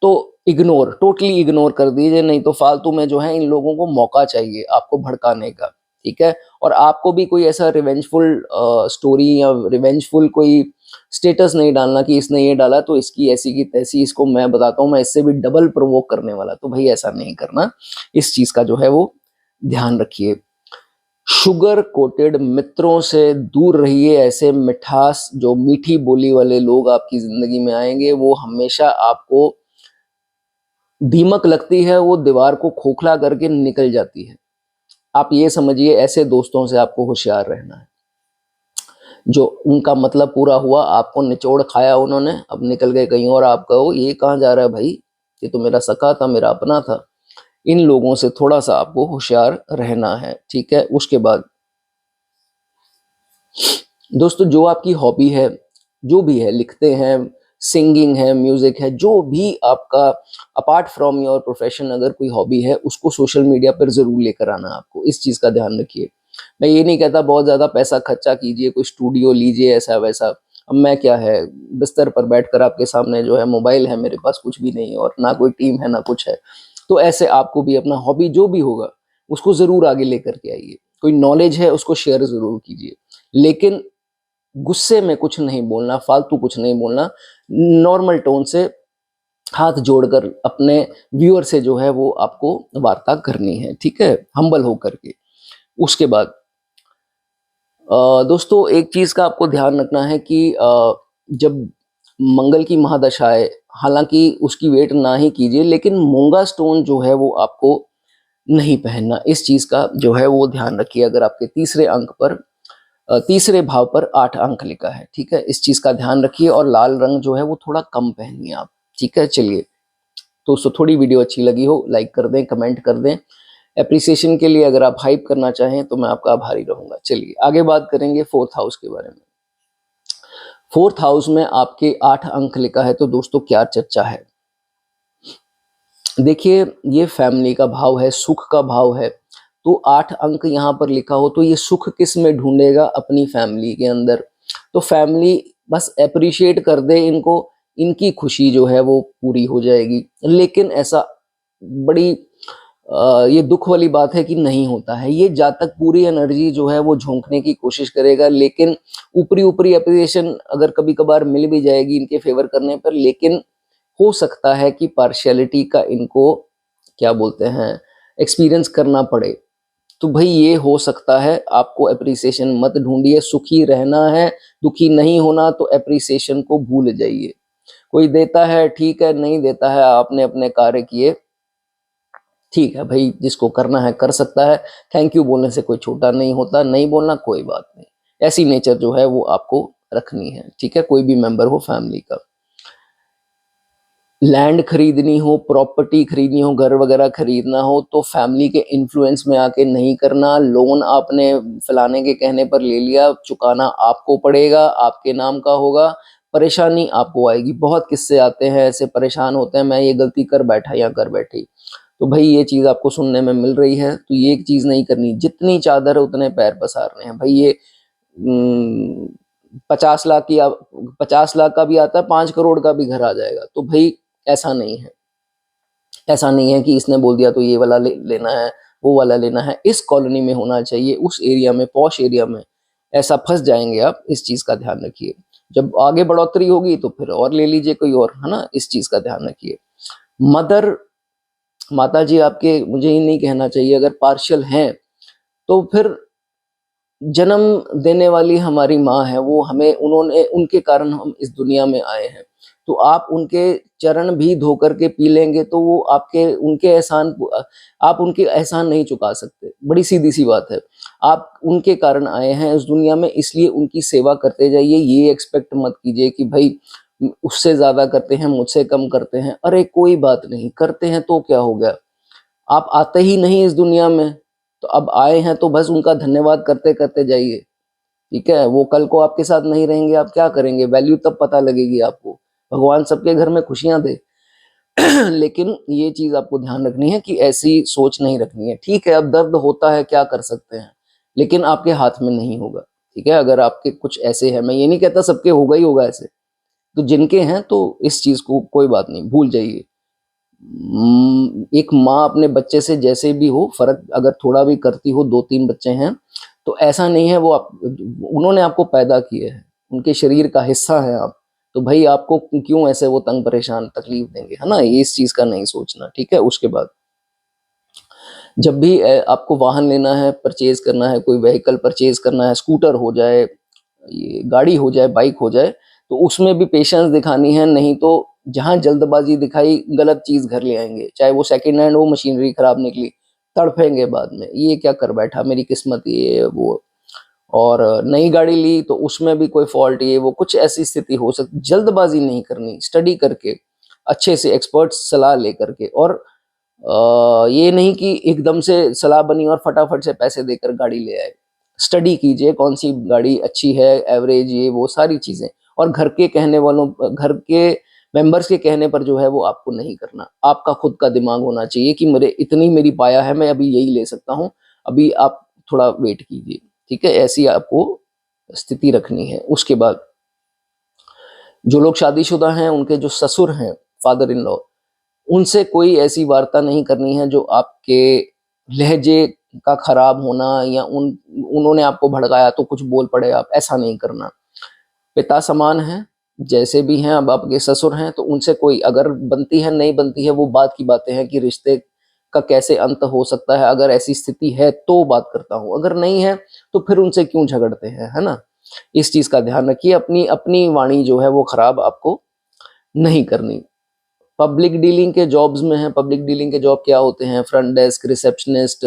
तो टोटली इग्नोर कर दीजिए, नहीं तो फालतू में जो है इन लोगों को मौका चाहिए आपको भड़काने का, ठीक है? और आपको भी कोई ऐसा रिवेंजफुल स्टोरी या रिवेंजफुल कोई स्टेटस नहीं डालना कि इसने ये डाला तो इसकी ऐसी की तैसी, इसको मैं बताता हूँ मैं इससे भी डबल प्रोवोक करने वाला, तो भाई ऐसा नहीं करना। इस चीज़ का जो है वो ध्यान रखिए। शुगर कोटेड मित्रों से दूर रहिए। ऐसे मिठास जो मीठी बोली वाले लोग आपकी ज़िंदगी में आएँगे, वो हमेशा आपको दीमक लगती है, वो दीवार को खोखला करके निकल जाती है। आप ये समझिए, ऐसे दोस्तों से आपको होशियार रहना है। जो उनका मतलब पूरा हुआ, आपको निचोड़ खाया उन्होंने, अब निकल गए कहीं और, आप कहो ये कहाँ जा रहा है भाई, ये तो मेरा सखा था, मेरा अपना था। इन लोगों से थोड़ा-सा आपको होशियार रहना है, ठीक है? उसके बाद दोस्तों, जो आपकी हॉबी है, जो भी है, लिखते हैं, सिंगिंग है, म्यूज़िक है, जो भी आपका अपार्ट फ्रॉम योर प्रोफ़ेशन अगर कोई हॉबी है, उसको सोशल मीडिया पर ज़रूर लेकर आना है आपको, इस चीज़ का ध्यान रखिए। मैं ये नहीं कहता बहुत ज़्यादा पैसा खर्चा कीजिए, कोई स्टूडियो लीजिए ऐसा-वैसा। अब मैं क्या है, बिस्तर पर बैठकर आपके सामने जो है मोबाइल है, मेरे पास कुछ भी नहीं है और ना कोई टीम है, ना कुछ है। तो ऐसे आपको भी अपना हॉबी जो भी होगा, उसको ज़रूर आगे लेकर के आइए। कोई नॉलेज है, उसको शेयर ज़रूर कीजिए। लेकिन गुस्से में कुछ नहीं बोलना, फालतू कुछ नहीं बोलना, नॉर्मल टोन से हाथ जोड़कर अपने व्यूअर से जो है वो आपको वार्ता करनी है, ठीक है? हम्बल होकर के। उसके बाद दोस्तों, एक चीज़ का आपको ध्यान रखना है कि जब मंगल की महादशाएँ, हालाँकि उसकी वेट ना ही कीजिए, लेकिन मूँगा स्टोन जो है वो आपको नहीं पहनना। इस चीज़ का जो है वो ध्यान रखिए। अगर आपके तीसरे भाव पर 8 अंक लिखा है, ठीक है? इस चीज़ का ध्यान रखिए और लाल रंग जो है वो थोड़ा कम पहनिए आप, ठीक है? चलिए, तो दोस्तों थोड़ी वीडियो अच्छी लगी हो, लाइक कर दें, कमेंट कर दें। एप्रिसिएशन के लिए अगर आप हाइप करना चाहें तो मैं आपका आभारी रहूँगा। चलिए, आगे बात करेंगे 4th हाउस के बारे में। 4th हाउस में आपके 8 अंक लिखा है, तो दोस्तों क्या चर्चा है? देखिए, ये फैमिली का भाव है, सुख का भाव है, तो 8 अंक यहाँ पर लिखा हो तो ये सुख किस में ढूँढेगा? अपनी फैमिली के अंदर। तो फैमिली बस एप्रिशिएट कर दे इनको, इनकी खुशी जो है वो पूरी हो जाएगी। लेकिन ऐसा बड़ी ये दुःख वाली बात है कि नहीं होता है। ये जातक पूरी एनर्जी जो है वो झोंकने की कोशिश करेगा, लेकिन ऊपरी-ऊपरी एप्रिसिएशन अगर कभी-कभार मिल भी जाएगी इनके फ़ेवर करने पर, लेकिन हो सकता है कि पार्शियलिटी का इनको क्या बोलते हैं, एक्सपीरियंस करना पड़े। तो भई ये हो सकता है, आपको एप्रिसिएशन मत ढूँढिए, सुखी रहना है, दुखी नहीं होना, तो एप्रिसिएशन को भूल जाइए। कोई देता है ठीक है, नहीं देता है, आपने अपने कार्य किए, ठीक है भई, जिसको करना है कर सकता है। थैंक यू बोलने से कोई छोटा नहीं होता, नहीं बोलना कोई बात नहीं। ऐसी नेचर जो है वो आपको रखनी है, ठीक है? कोई भी मेंबर हो फैमिली का। लैंड खरीदनी हो, प्रॉपर्टी खरीदनी हो, घर वगैरह खरीदना हो, तो फैमिली के इन्फ्लुएंस में आके नहीं करना। लोन आपने फलाने के कहने पर ले लिया, चुकाना आपको पड़ेगा, आपके नाम का होगा। परेशानी आपको आएगी। बहुत किस्से आते हैं ऐसे, परेशान होते हैं, मैं ये गलती कर बैठा या कर बैठी। तो भाई ये चीज़ आपको सुनने में मिल रही है, तो ये एक चीज़ नहीं करनी। जितनी चादर है उतने पैर पसारने हैं। भाई ये 50 लाख की 50 लाख का भी आता है, 5 करोड़ का भी घर आ जाएगा। तो भाई ऐसा नहीं है। ऐसा नहीं है कि इसने बोल दिया तो ये वाला लेना है, वो वाला लेना है। इस कॉलोनी में होना चाहिए, उस एरिया में, पॉश एरिया में ऐसा फंस जाएंगे आप। इस चीज़ का ध्यान रखिए। जब आगे बढ़ोतरी होगी तो फिर और ले लीजिए कोई और, है ना। इस चीज़ का ध्यान रखिए। मदर, माता जी आपके, मुझे ही नहीं कहना चाहिए, अगर पार्शियल हैं तो फिर जन्म देने वाली हमारी माँ है, वो हमें, उन्होंने, उनके कारण हम इस दुनिया में आए हैं। तो आप उनके चरण भी धो करके पी लेंगे तो वो आपके, उनके एहसान, आप उनके एहसान नहीं चुका सकते। बड़ी सीधी सी बात है। आप उनके कारण आए हैं इस दुनिया में, इसलिए उनकी सेवा करते जाइए। ये एक्सपेक्ट मत कीजिए कि भाई उससे ज़्यादा करते हैं, मुझसे कम करते हैं। अरे कोई बात नहीं, करते हैं तो क्या हो गया। आप आते ही नहीं इस दुनिया में, तो अब आए हैं तो बस उनका धन्यवाद करते करते जाइए। ठीक है, वो कल को आपके साथ नहीं रहेंगे, आप क्या करेंगे, वैल्यू तब पता लगेगी आपको। भगवान सबके घर में खुशियां दे। लेकिन ये चीज आपको ध्यान रखनी है कि ऐसी सोच नहीं रखनी है। ठीक है, अब दर्द होता है, क्या कर सकते हैं, लेकिन आपके हाथ में नहीं होगा। ठीक है, अगर आपके कुछ ऐसे है, मैं ये नहीं कहता सबके होगा ही होगा ऐसे, तो जिनके हैं तो इस चीज को कोई बात नहीं, भूल जाइए। एक माँ अपने बच्चे से जैसे भी हो, फर्क अगर थोड़ा भी करती हो, 2-3 बच्चे हैं तो ऐसा नहीं है, वो आप, उन्होंने आपको पैदा किए हैं, उनके शरीर का हिस्सा है आप। तो भाई आपको क्यों ऐसे वो तंग परेशान तकलीफ देंगे, है ना। ये इस चीज का नहीं सोचना। ठीक है, उसके बाद जब भी आपको वाहन लेना है, परचेज करना है, कोई व्हीकल परचेज करना है, स्कूटर हो जाए, ये गाड़ी हो जाए, बाइक हो जाए, तो उसमें भी पेशेंस दिखानी है। नहीं तो जहां जल्दबाजी दिखाई, गलत चीज घर ले आएंगे। चाहे वो सेकंड हैंड हो, मशीनरी खराब निकली, तड़फेंगे बाद में, ये क्या कर बैठा, मेरी किस्मत ये वो। और नई गाड़ी ली तो उसमें भी कोई फॉल्ट, ये वो, कुछ ऐसी स्थिति हो सकती। जल्दबाजी नहीं करनी, स्टडी करके, अच्छे से एक्सपर्ट सलाह लेकर के। और ये नहीं कि एकदम से सलाह बनी और फटाफट से पैसे देकर गाड़ी ले आए। स्टडी कीजिए कौन सी गाड़ी अच्छी है, एवरेज, ये वो सारी चीजें। और घर के कहने वालों, घर के मेंबर्स के कहने पर जो है वो आपको नहीं करना। आपका खुद का दिमाग होना चाहिए कि मेरे इतनी मेरी पाया है, मैं अभी यही ले सकता हूँ, अभी आप थोड़ा वेट कीजिए। ठीक है, ऐसी आपको स्थिति रखनी है। उसके बाद जो लोग शादीशुदा हैं, उनके जो ससुर हैं, फादर इन लॉ, उनसे कोई ऐसी वार्ता नहीं करनी है जो आपके लहजे का खराब होना, या उन्होंने आपको भड़काया तो कुछ बोल पड़े आप, ऐसा नहीं करना। पिता समान है, जैसे भी हैं, अब आपके ससुर हैं, तो उनसे कोई, अगर बनती है नहीं बनती है वो बात की बातें हैं कि रिश्ते का कैसे अंत हो सकता है। अगर ऐसी स्थिति है तो बात करता हूँ, अगर नहीं है तो फिर उनसे क्यों झगड़ते हैं, है ना। इस चीज का ध्यान रखिए। अपनी अपनी वाणी जो है वो खराब आपको नहीं करनी। पब्लिक डीलिंग के जॉब्स में है, पब्लिक डीलिंग के जॉब क्या होते हैं, फ्रंट डेस्क, रिसेप्शनिस्ट,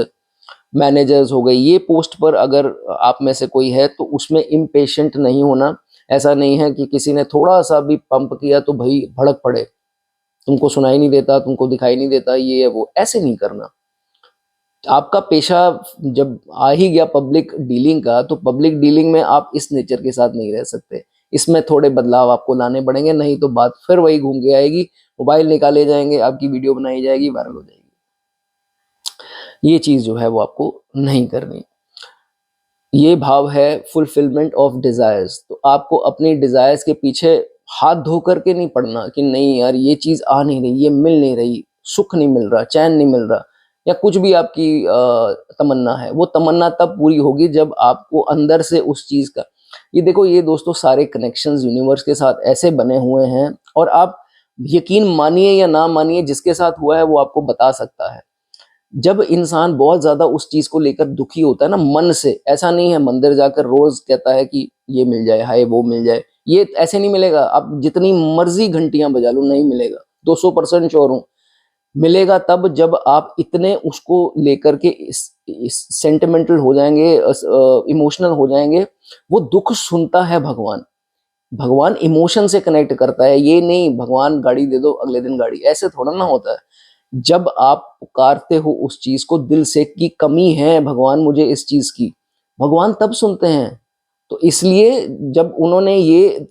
मैनेजर्स हो गए, ये पोस्ट पर अगर आप में से कोई है तो उसमें इम्पेशेंट नहीं होना। ऐसा नहीं है कि किसी ने थोड़ा सा भी पंप किया तो भाई भड़क पड़े, तुमको सुनाई नहीं देता, तुमको दिखाई नहीं देता, ये है वो, ऐसे नहीं करना। आपका पेशा जब आ ही गया पब्लिक डीलिंग का, तो पब्लिक डीलिंग में आप इस नेचर के साथ नहीं रह सकते। इसमें थोड़े बदलाव आपको लाने पड़ेंगे, नहीं तो बात फिर वही घूम के आएगी। मोबाइल निकाले जाएंगे, आपकी वीडियो बनाई जाएगी, वायरल हो जाएगी। ये चीज जो है वो आपको नहीं करनी। ये भाव है फुलफिलमेंट ऑफ डिजायर्स। तो आपको अपनी डिजायर्स के पीछे हाथ धो करके नहीं पड़ना कि नहीं यार ये चीज आ नहीं रही, ये मिल नहीं रही, सुख नहीं मिल रहा, चैन नहीं मिल रहा, या कुछ भी आपकी तमन्ना है। वो तमन्ना तब पूरी होगी जब आपको अंदर से उस चीज का, ये देखो, ये दोस्तों सारे कनेक्शंस यूनिवर्स के साथ ऐसे बने हुए हैं। और आप यकीन मानिए या ना मानिए, जिसके साथ हुआ है वो आपको बता सकता है। जब इंसान बहुत ज्यादा उस चीज को लेकर दुखी होता है ना, मन से, ऐसा नहीं है मंदिर जाकर रोज कहता है कि ये मिल जाए, हाय वो मिल जाए, ये ऐसे नहीं मिलेगा। आप जितनी मर्जी घंटियां बजा लो, नहीं मिलेगा। 200% श्योर हूं। मिलेगा तब जब आप इतने उसको लेकर के इस सेंटिमेंटल हो जाएंगे, इमोशनल हो जाएंगे। वो दुख सुनता है भगवान। भगवान इमोशन से कनेक्ट करता है, ये नहीं भगवान गाड़ी दे दो अगले दिन गाड़ी, ऐसे थोड़ा ना होता है। जब आप पुकारते हो उस चीज को दिल से कि कमी है भगवान मुझे इस चीज की, भगवान तब सुनते हैं। तो इसलिए जब उन्होंने ये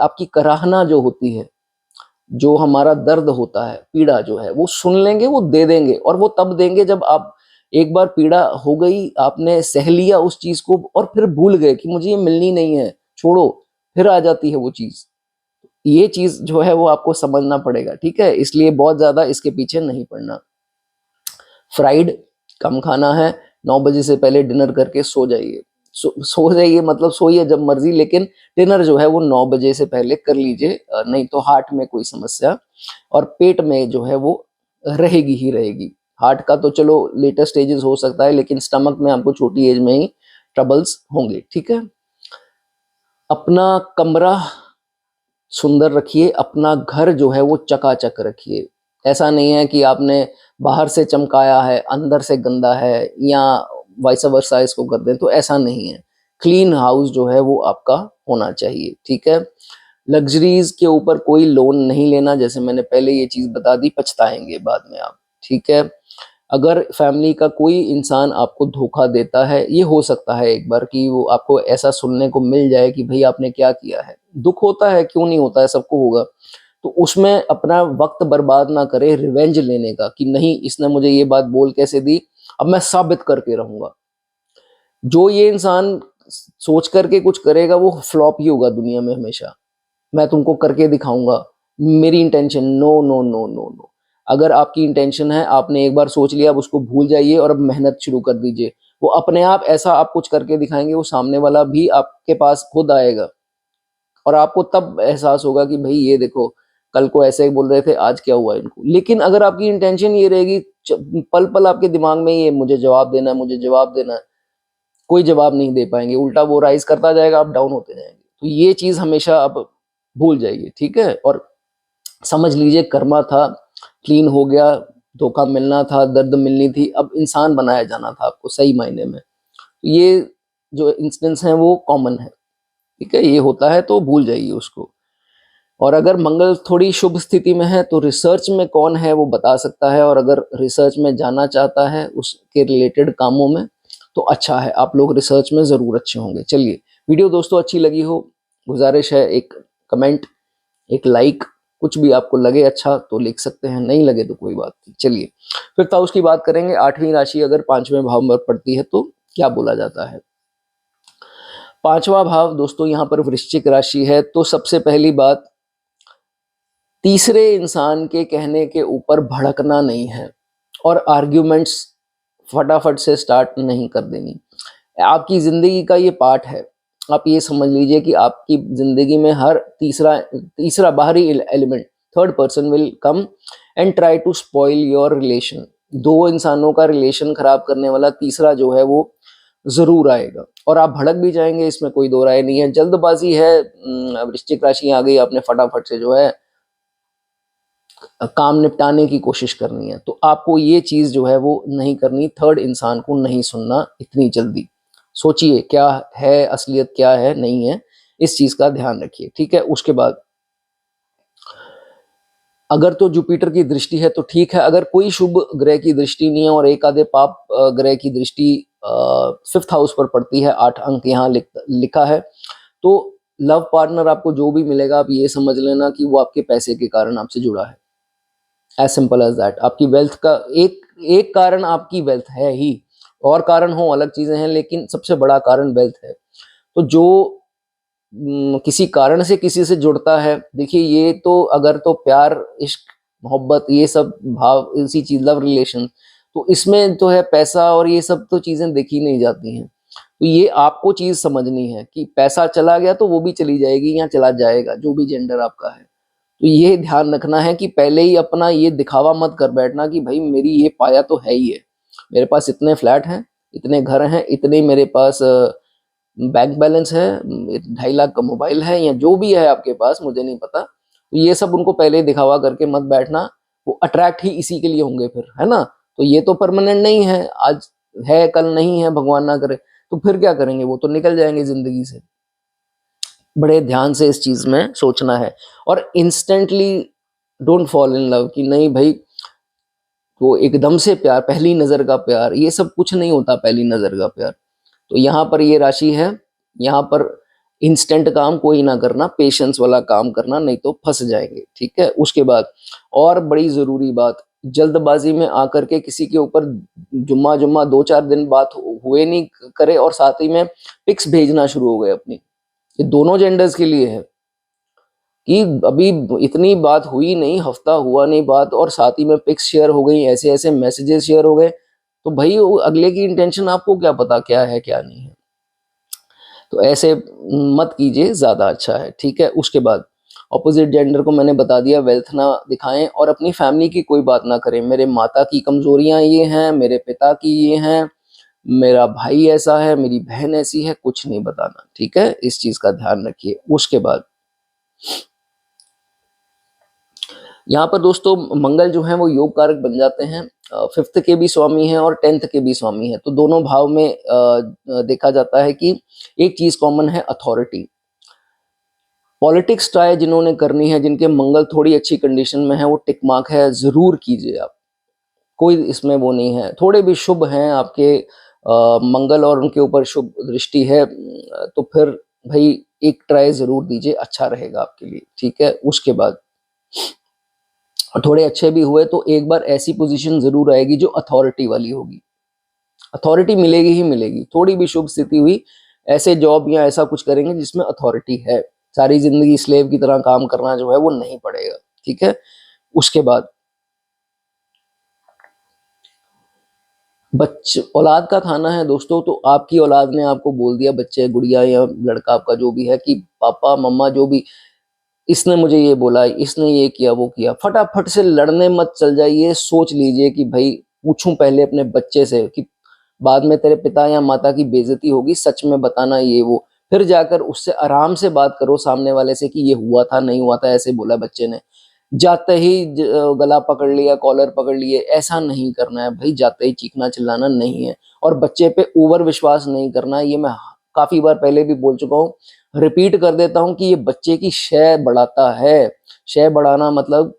आपकी कराहना जो होती है, जो हमारा दर्द होता है, पीड़ा जो है वो सुन लेंगे, वो दे देंगे, और वो तब देंगे जब आप एक बार पीड़ा हो गई, आपने सह लिया उस चीज को और फिर भूल गए कि मुझे ये मिलनी नहीं है, छोड़ो, फिर आ जाती है वो चीज। ये चीज जो है वो आपको समझना पड़ेगा, ठीक है? इसलिए बहुत ज्यादा इसके पीछे नहीं पड़ना। फ्राइड कम खाना है, 9 बजे से पहले डिनर करके सो जाइए। सो जाइए मतलब सोइए जब मर्जी, लेकिन डिनर जो है वो 9 बजे से पहले कर लीजिए, नहीं तो हार्ट में कोई समस्या और पेट में जो है वो रहेगी ही रहेगी। हार्ट का तो चलो लेटर स्टेजेस हो सकता है, लेकिन स्टमक में आपको छोटी एज में ही ट्रबल्स होंगे, ठीक है? अपना कमरा सुंदर रखिए, अपना घर जो है वो चकाचक रखिए। ऐसा नहीं है कि आपने बाहर से चमकाया है, अंदर से गंदा है, या वाइस वर्सा इसको कर दें, तो ऐसा नहीं है। क्लीन हाउस जो है वो आपका होना चाहिए, ठीक है? लग्जरीज के ऊपर कोई लोन नहीं लेना, जैसे मैंने पहले ये चीज़ बता दी, पछताएंगे बाद में आप, ठीक है? अगर फैमिली का कोई इंसान आपको धोखा देता है, ये हो सकता है एक बार कि वो आपको ऐसा सुनने को मिल जाए कि भाई आपने क्या किया है। दुख होता है, क्यों नहीं होता है, सबको होगा। तो उसमें अपना वक्त बर्बाद ना करे रिवेंज लेने का, कि नहीं इसने मुझे ये बात बोल कैसे दी, अब मैं साबित करके रहूंगा। जो ये इंसान सोच करके कुछ करेगा वो फ्लॉप ही होगा दुनिया में हमेशा। मैं तुमको करके दिखाऊंगा, मेरी intention, no no no no no. अगर आपकी इंटेंशन है, आपने एक बार सोच लिया, अब उसको भूल जाइए और अब मेहनत शुरू कर दीजिए। वो अपने आप ऐसा आप कुछ करके दिखाएंगे, वो सामने वाला भी आपके पास खुद आएगा और आपको तब एहसास होगा कि भाई ये देखो, कल को ऐसे ही बोल रहे थे, आज क्या हुआ इनको। लेकिन अगर आपकी इंटेंशन ये रहेगी, पल पल आपके दिमाग में ये मुझे जवाब देना है, मुझे जवाब देना है, कोई जवाब नहीं दे पाएंगे, उल्टा वो राइज करता जाएगा, आप डाउन होते जाएंगे। तो ये चीज हमेशा आप भूल जाइए, ठीक है? और समझ लीजिए कर्मा था, क्लीन हो गया, धोखा मिलना था, दर्द मिलनी थी, अब इंसान बनाया जाना था आपको सही मायने में। तो ये जो इंसिडेंट्स हैं वो कॉमन है, ठीक है? ये होता है तो भूल जाइए उसको। और अगर मंगल थोड़ी शुभ स्थिति में है तो रिसर्च में कौन है वो बता सकता है, और अगर रिसर्च में जाना चाहता है उसके रिलेटेड कामों में तो अच्छा है, आप लोग रिसर्च में ज़रूर अच्छे होंगे। चलिए, वीडियो दोस्तों अच्छी लगी हो, गुजारिश है एक कमेंट, एक लाइक, कुछ भी आपको लगे अच्छा तो लिख सकते हैं, नहीं लगे तो कोई बात नहीं। चलिए फिर ताउस की बात करेंगे। 8वीं राशि अगर 5वें भाव में पड़ती है तो क्या बोला जाता है? 5वां भाव दोस्तों यहाँ पर वृश्चिक राशि है, तो सबसे पहली बात, तीसरे इंसान के कहने के ऊपर भड़कना नहीं है और आर्ग्यूमेंट्स फटाफट से स्टार्ट नहीं कर देनी। आपकी ज़िंदगी का ये पार्ट है। आप ये समझ लीजिए कि आपकी ज़िंदगी में हर तीसरा तीसरा बाहरी element, third person will come and try to spoil your relation. दो इंसानों का रिलेशन खराब करने वाला तीसरा जो है वो ज़रूर आएगा और आप भड़क भी जाएंगे, इसमें कोई दो राय नहीं है। जल्दबाजी है, वृश्चिक राशि आ गई, आपने फटाफट से जो है काम निपटाने की कोशिश करनी है, तो आपको ये चीज़ जो है वो नहीं करनी। थर्ड इंसान को नहीं सुनना इतनी जल्दी, सोचिए क्या है असलियत, क्या है नहीं है, इस चीज़ का ध्यान रखिए, ठीक है? उसके बाद अगर तो जुपिटर की दृष्टि है तो ठीक है, अगर कोई शुभ ग्रह की दृष्टि नहीं है और एक आधे पाप ग्रह की दृष्टि 5th हाउस पर पड़ती है, 8 अंक यहाँ लिखा है, तो लव पार्टनर आपको जो भी मिलेगा आप ये समझ लेना कि वो आपके पैसे के कारण आपसे जुड़ा है। As simple as that. आपकी वेल्थ का एक एक कारण आपकी वेल्थ है ही, और कारण हो अलग चीजें हैं, लेकिन सबसे बड़ा कारण वेल्थ है। तो जो किसी कारण से किसी से जुड़ता है, देखिए ये तो अगर तो प्यार, इश्क, मोहब्बत, ये सब भाव, इसी चीज, लव रिलेशन, तो इसमें तो है पैसा और ये सब तो चीजें देखी नहीं जाती हैं। तो ये आपको चीज समझनी है कि पैसा चला गया तो वो भी चली जाएगी या चला जाएगा, जो भी जेंडर आपका है। तो ये ध्यान रखना है कि पहले ही अपना ये दिखावा मत कर बैठना कि भाई मेरी ये पाया तो है ही है, मेरे पास इतने फ्लैट हैं, इतने घर हैं, इतने मेरे पास बैंक बैलेंस है, 2.5 लाख का मोबाइल है, या जो भी है आपके पास, मुझे नहीं पता। तो ये सब उनको पहले ही दिखावा करके मत बैठना, वो अट्रैक्ट ही इसी के लिए होंगे फिर, है ना? तो ये तो परमानेंट नहीं है, आज है कल नहीं है, भगवान ना करे, तो फिर क्या करेंगे, वो तो निकल जाएंगे जिंदगी से। बड़े ध्यान से इस चीज में सोचना है। और instantly don't fall in love, कि नहीं भाई वो एकदम से प्यार, पहली नजर का प्यार, ये सब कुछ नहीं होता पहली नजर का प्यार। तो यहाँ पर ये राशि है यहाँ पर इंस्टेंट काम कोई ना करना, पेशेंस वाला काम करना, नहीं तो फंस जाएंगे। ठीक है। उसके बाद और बड़ी जरूरी बात, जल्दबाजी में आकर के किसी के ऊपर जुम्मा जुम्मा 2-4 दिन बात हुए नहीं करे और साथ ही में पिक्स भेजना शुरू हो गए अपनी। ये दोनों जेंडर्स के लिए है कि अभी इतनी बात हुई नहीं, हफ्ता हुआ नहीं बात, और साथ ही में पिक्स शेयर हो गई, ऐसे ऐसे मैसेजेस शेयर हो गए, तो भाई अगले की इंटेंशन आपको क्या पता क्या है क्या नहीं है। तो ऐसे मत कीजिए, ज्यादा अच्छा है। ठीक है। उसके बाद ऑपोजिट जेंडर को मैंने बता दिया वेल्थ ना दिखाएं और अपनी फैमिली की कोई बात ना करें। मेरे माता की कमजोरियां ये हैं, मेरे पिता की ये हैं, मेरा भाई ऐसा है, मेरी बहन ऐसी है, कुछ नहीं बताना। ठीक है। इस चीज का ध्यान रखिए। उसके बाद यहाँ पर दोस्तों मंगल जो है वो योग कारक बन जाते हैं। 5th के भी स्वामी हैं और 10th के भी स्वामी हैं, तो दोनों भाव में देखा जाता है कि एक चीज कॉमन है, अथॉरिटी। पॉलिटिक्स ट्राई जिन्होंने करनी है, जिनके मंगल थोड़ी अच्छी कंडीशन में है, वो टिक मार्क है, जरूर कीजिए आप। कोई इसमें वो नहीं है। थोड़े भी शुभ हैं आपके मंगल और उनके ऊपर शुभ दृष्टि है, तो फिर भाई एक ट्राई जरूर दीजिए, अच्छा रहेगा आपके लिए। ठीक है। उसके बाद और थोड़े अच्छे भी हुए तो एक बार ऐसी पोजीशन जरूर आएगी जो अथॉरिटी वाली होगी। अथॉरिटी मिलेगी ही मिलेगी। थोड़ी भी शुभ स्थिति हुई, ऐसे जॉब या ऐसा कुछ करेंगे जिसमें अथॉरिटी है। सारी जिंदगी स्लेव की तरह काम करना जो है वो नहीं पड़ेगा। ठीक है। उसके बाद बच्चे औलाद का थाना है दोस्तों, तो आपकी औलाद ने आपको बोल दिया, बच्चे गुड़िया या लड़का आपका जो भी है, कि पापा मम्मा जो भी, इसने मुझे ये बोला, इसने ये किया वो किया, फटाफट से लड़ने मत चल जाइए। सोच लीजिए कि भाई पूछूं पहले अपने बच्चे से कि बाद में तेरे पिता या माता की बेइज्जती होगी, सच में बताना ये वो। फिर जाकर उससे आराम से बात करो सामने वाले से कि ये हुआ था नहीं हुआ था, ऐसे बोला बच्चे ने। जाते ही गला पकड़ लिया, कॉलर पकड़ लिए, ऐसा नहीं करना है भाई। जाते ही चीखना चिल्लाना नहीं है, और बच्चे पे ओवर विश्वास नहीं करना है। ये मैं काफी बार पहले भी बोल चुका हूँ, रिपीट कर देता हूँ कि ये बच्चे की शय बढ़ाता है। शय बढ़ाना मतलब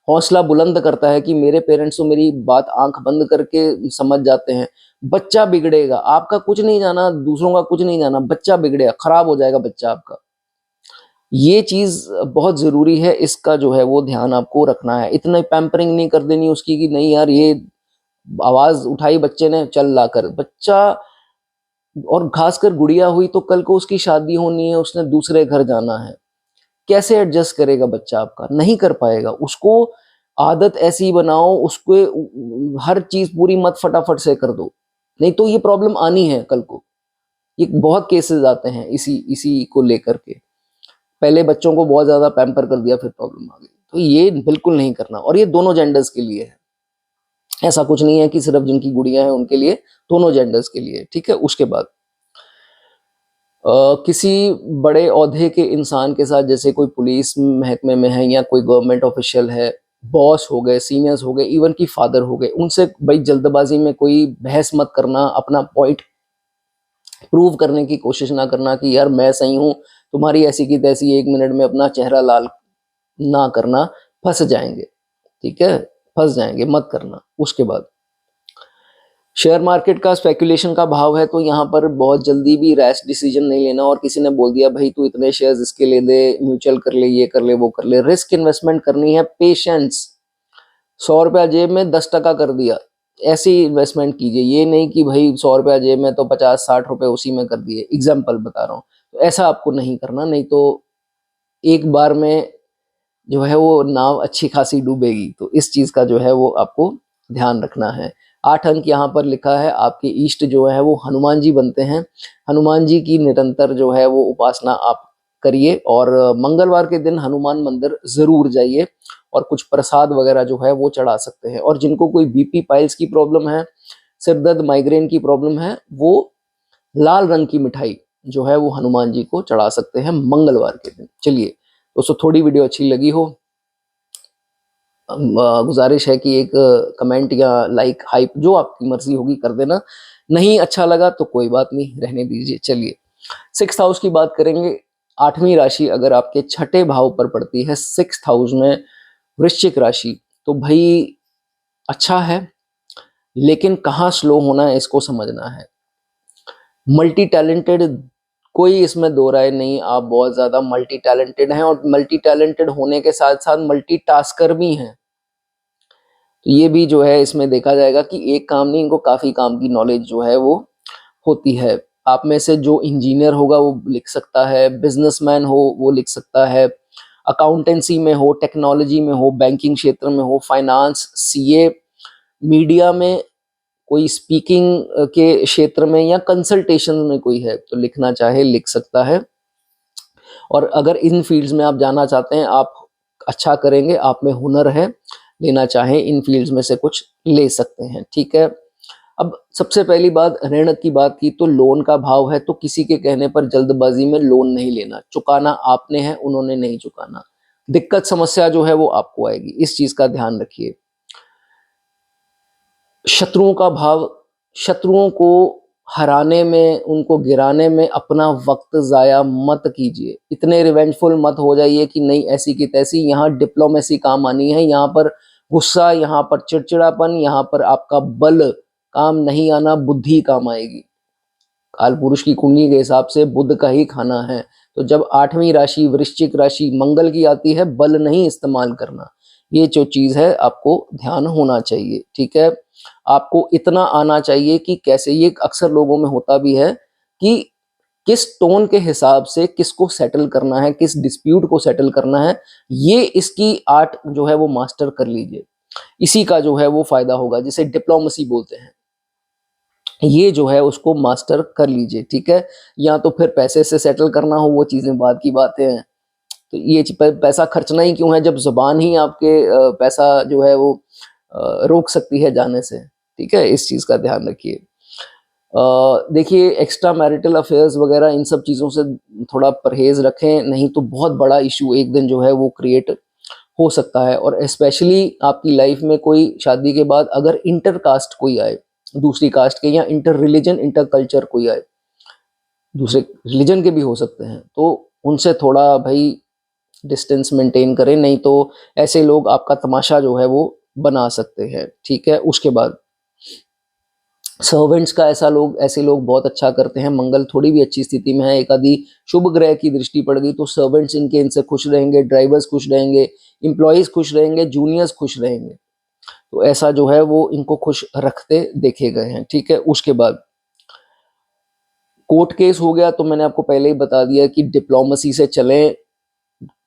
हौसला बुलंद करता है कि मेरे पेरेंट्स तो मेरी बात आंख बंद करके समझ जाते हैं। बच्चा बिगड़ेगा, आपका कुछ नहीं जाना, दूसरों का कुछ नहीं जाना, बच्चा बिगड़ेगा, खराब हो जाएगा बच्चा आपका। ये चीज बहुत जरूरी है, इसका जो है वो ध्यान आपको रखना है। इतना पैम्परिंग नहीं कर देनी उसकी कि नहीं यार ये आवाज उठाई बच्चे ने, चल ला कर बच्चा। और खासकर गुड़िया हुई तो कल को उसकी शादी होनी है, उसने दूसरे घर जाना है, कैसे एडजस्ट करेगा बच्चा आपका? नहीं कर पाएगा। उसको आदत ऐसी बनाओ, उसको हर चीज पूरी मत फटाफट से कर दो, नहीं तो ये प्रॉब्लम आनी है कल को। ये बहुत केसेस आते हैं इसी इसी को लेकर के। पहले बच्चों को बहुत ज्यादा पैम्पर कर दिया, फिर प्रॉब्लम आ गई। तो ये बिल्कुल नहीं करना, और ये दोनों जेंडर्स के लिए है। ऐसा कुछ नहीं है कि सिर्फ जिनकी गुड़िया है उनके लिए, दोनों जेंडर्स के लिए। ठीक है। उसके बाद किसी बड़े ओहदे के इंसान के साथ, जैसे कोई पुलिस महकमे में है या कोई गवर्नमेंट ऑफिशियल है, बॉस हो गए, सीनियर्स हो गए, इवन की फादर हो गए, उनसे भाई जल्दबाजी में कोई बहस मत करना। अपना पॉइंट प्रूव करने की कोशिश ना करना कि यार मैं सही हूँ, तुम्हारी ऐसी की तैसी, 1 मिनट में अपना चेहरा लाल ना करना, फंस जाएंगे। ठीक है। फंस जाएंगे, मत करना। उसके बाद शेयर मार्केट का स्पेकुलेशन का भाव है, तो यहाँ पर बहुत जल्दी भी रैश डिसीजन नहीं लेना। और किसी ने बोल दिया भाई तू इतने शेयर्स इसके ले दे, म्यूचुअल कर ले, ये कर ले, वो कर ले, रिस्क इन्वेस्टमेंट करनी है, पेशेंस। 100 रुपया जेब में 10 टका कर दिया, ऐसी इन्वेस्टमेंट कीजिए। ये नहीं कि भाई 100 रुपया जेब में तो 50-60 रुपए उसी में कर दिए, एग्जाम्पल बता रहा हूँ। तो ऐसा आपको नहीं करना, नहीं तो एक बार में जो है वो नाव अच्छी खासी डूबेगी। तो इस चीज का जो है वो आपको ध्यान रखना है। 8 अंक यहाँ पर लिखा है, आपके इष्ट जो है वो हनुमान जी बनते हैं। हनुमान जी की निरंतर जो है वो उपासना आप करिए, और मंगलवार के दिन हनुमान मंदिर जरूर जाइए, और कुछ प्रसाद वगैरह जो है वो चढ़ा सकते हैं। और जिनको कोई बीपी पाइल्स की प्रॉब्लम है, सिर दर्द माइग्रेन की प्रॉब्लम है, वो लाल रंग की मिठाई जो है वो हनुमान जी को चढ़ा सकते हैं मंगलवार के दिन। चलिए दोस्तों, थोड़ी वीडियो अच्छी लगी हो, गुजारिश है कि एक कमेंट या लाइक हाइप जो आपकी मर्जी होगी कर देना। नहीं अच्छा लगा तो कोई बात नहीं, रहने दीजिए। चलिए 6th हाउस की बात करेंगे। 8वीं राशि अगर आपके छठे भाव पर पड़ती है, 6th हाउस में, वृश्चिक राशि, तो भाई अच्छा है, लेकिन कहाँ स्लो होना है इसको समझना है। मल्टी टैलेंटेड कोई इसमें दो राय नहीं, आप बहुत ज़्यादा मल्टी टैलेंटेड हैं और मल्टी टैलेंटेड होने के साथ-साथ मल्टीटास्कर भी हैं। तो ये भी जो है इसमें देखा जाएगा कि एक काम नहीं, इनको काफ़ी काम की नॉलेज जो है वो होती है। आप में से जो इंजीनियर होगा वो लिख सकता है, बिज़नेसमैन हो वो लिख सकता है, अकाउंटेंसी में हो, टेक्नोलॉजी में हो, बैंकिंग क्षेत्र में हो, फाइनेंस, सीए, मीडिया में, कोई स्पीकिंग के क्षेत्र में या कंसल्टेशन में कोई है तो लिखना चाहे लिख सकता है। और अगर इन फील्ड्स में आप जाना चाहते हैं, आप अच्छा करेंगे, आप में हुनर है, लेना चाहें इन फील्ड्स में से कुछ ले सकते हैं, ठीक है। अब सबसे पहली बात, ऋण की बात की तो लोन का भाव है, तो किसी के कहने पर जल्दबाजी में लोन नहीं लेना, चुकाना आपने है, उन्होंने नहीं चुकाना। दिक्कत समस्या जो है वो आपको आएगी, इस चीज का ध्यान रखिए। शत्रुओं का भाव, शत्रुओं को हराने में, उनको गिराने में अपना वक्त ज़ाया मत कीजिए। इतने रिवेंजफुल मत हो जाइए कि नहीं ऐसी की तैसी। यहाँ डिप्लोमेसी काम आनी है, यहाँ पर गुस्सा, यहाँ पर चिड़चिड़ापन, यहाँ पर आपका बल काम नहीं आना, बुद्धि काम आएगी। काल पुरुष की कुंडली के हिसाब से बुध का ही खाना है। तो जब 8वीं राशि वृश्चिक राशि मंगल की आती है, बल नहीं इस्तेमाल करना, ये जो चीज़ है आपको ध्यान होना चाहिए, ठीक है। आपको इतना आना चाहिए कि कैसे, ये अक्सर लोगों में होता भी है कि किस टोन के हिसाब से किसको सेटल करना है, किस डिस्प्यूट को सेटल करना है, ये इसकी आर्ट जो है वो मास्टर कर लीजिए। इसी का जो है वो फायदा होगा, जिसे डिप्लोमेसी बोलते हैं, ये जो है उसको मास्टर कर लीजिए, ठीक है। या तो फिर पैसे से सेटल करना हो, वो चीज़ें बाद की बातें हैं। तो ये पैसा खर्चना ही क्यों है जब ज़ुबान ही आपके पैसा जो है वो रोक सकती है जाने से, ठीक है। इस चीज़ का ध्यान रखिए। देखिए, एक्स्ट्रा मैरिटल अफेयर्स वगैरह इन सब चीज़ों से थोड़ा परहेज़ रखें, नहीं तो बहुत बड़ा इशू एक दिन जो है वो क्रिएट हो सकता है। और स्पेशली आपकी लाइफ में कोई शादी के बाद अगर इंटर कास्ट कोई आए, दूसरी कास्ट के, या इंटर रिलीजन, इंटर कल्चर कोई आए, दूसरे रिलीजन के भी हो सकते हैं, तो उनसे थोड़ा भाई डिस्टेंस मेंटेन करें, नहीं तो ऐसे लोग आपका तमाशा जो है वो बना सकते हैं, ठीक है। उसके बाद सर्वेंट्स का ऐसे लोग बहुत अच्छा करते हैं। मंगल थोड़ी भी अच्छी स्थिति में है, एक आधी शुभ ग्रह की दृष्टि पड़ गई तो सर्वेंट्स इनसे खुश रहेंगे, ड्राइवर्स खुश रहेंगे, एम्प्लॉयज खुश रहेंगे, जूनियर्स खुश रहेंगे। तो ऐसा जो है वो इनको खुश रखते देखे गए हैं, ठीक है। उसके बाद कोर्ट केस हो गया, तो मैंने आपको पहले ही बता दिया कि डिप्लोमेसी से चलें।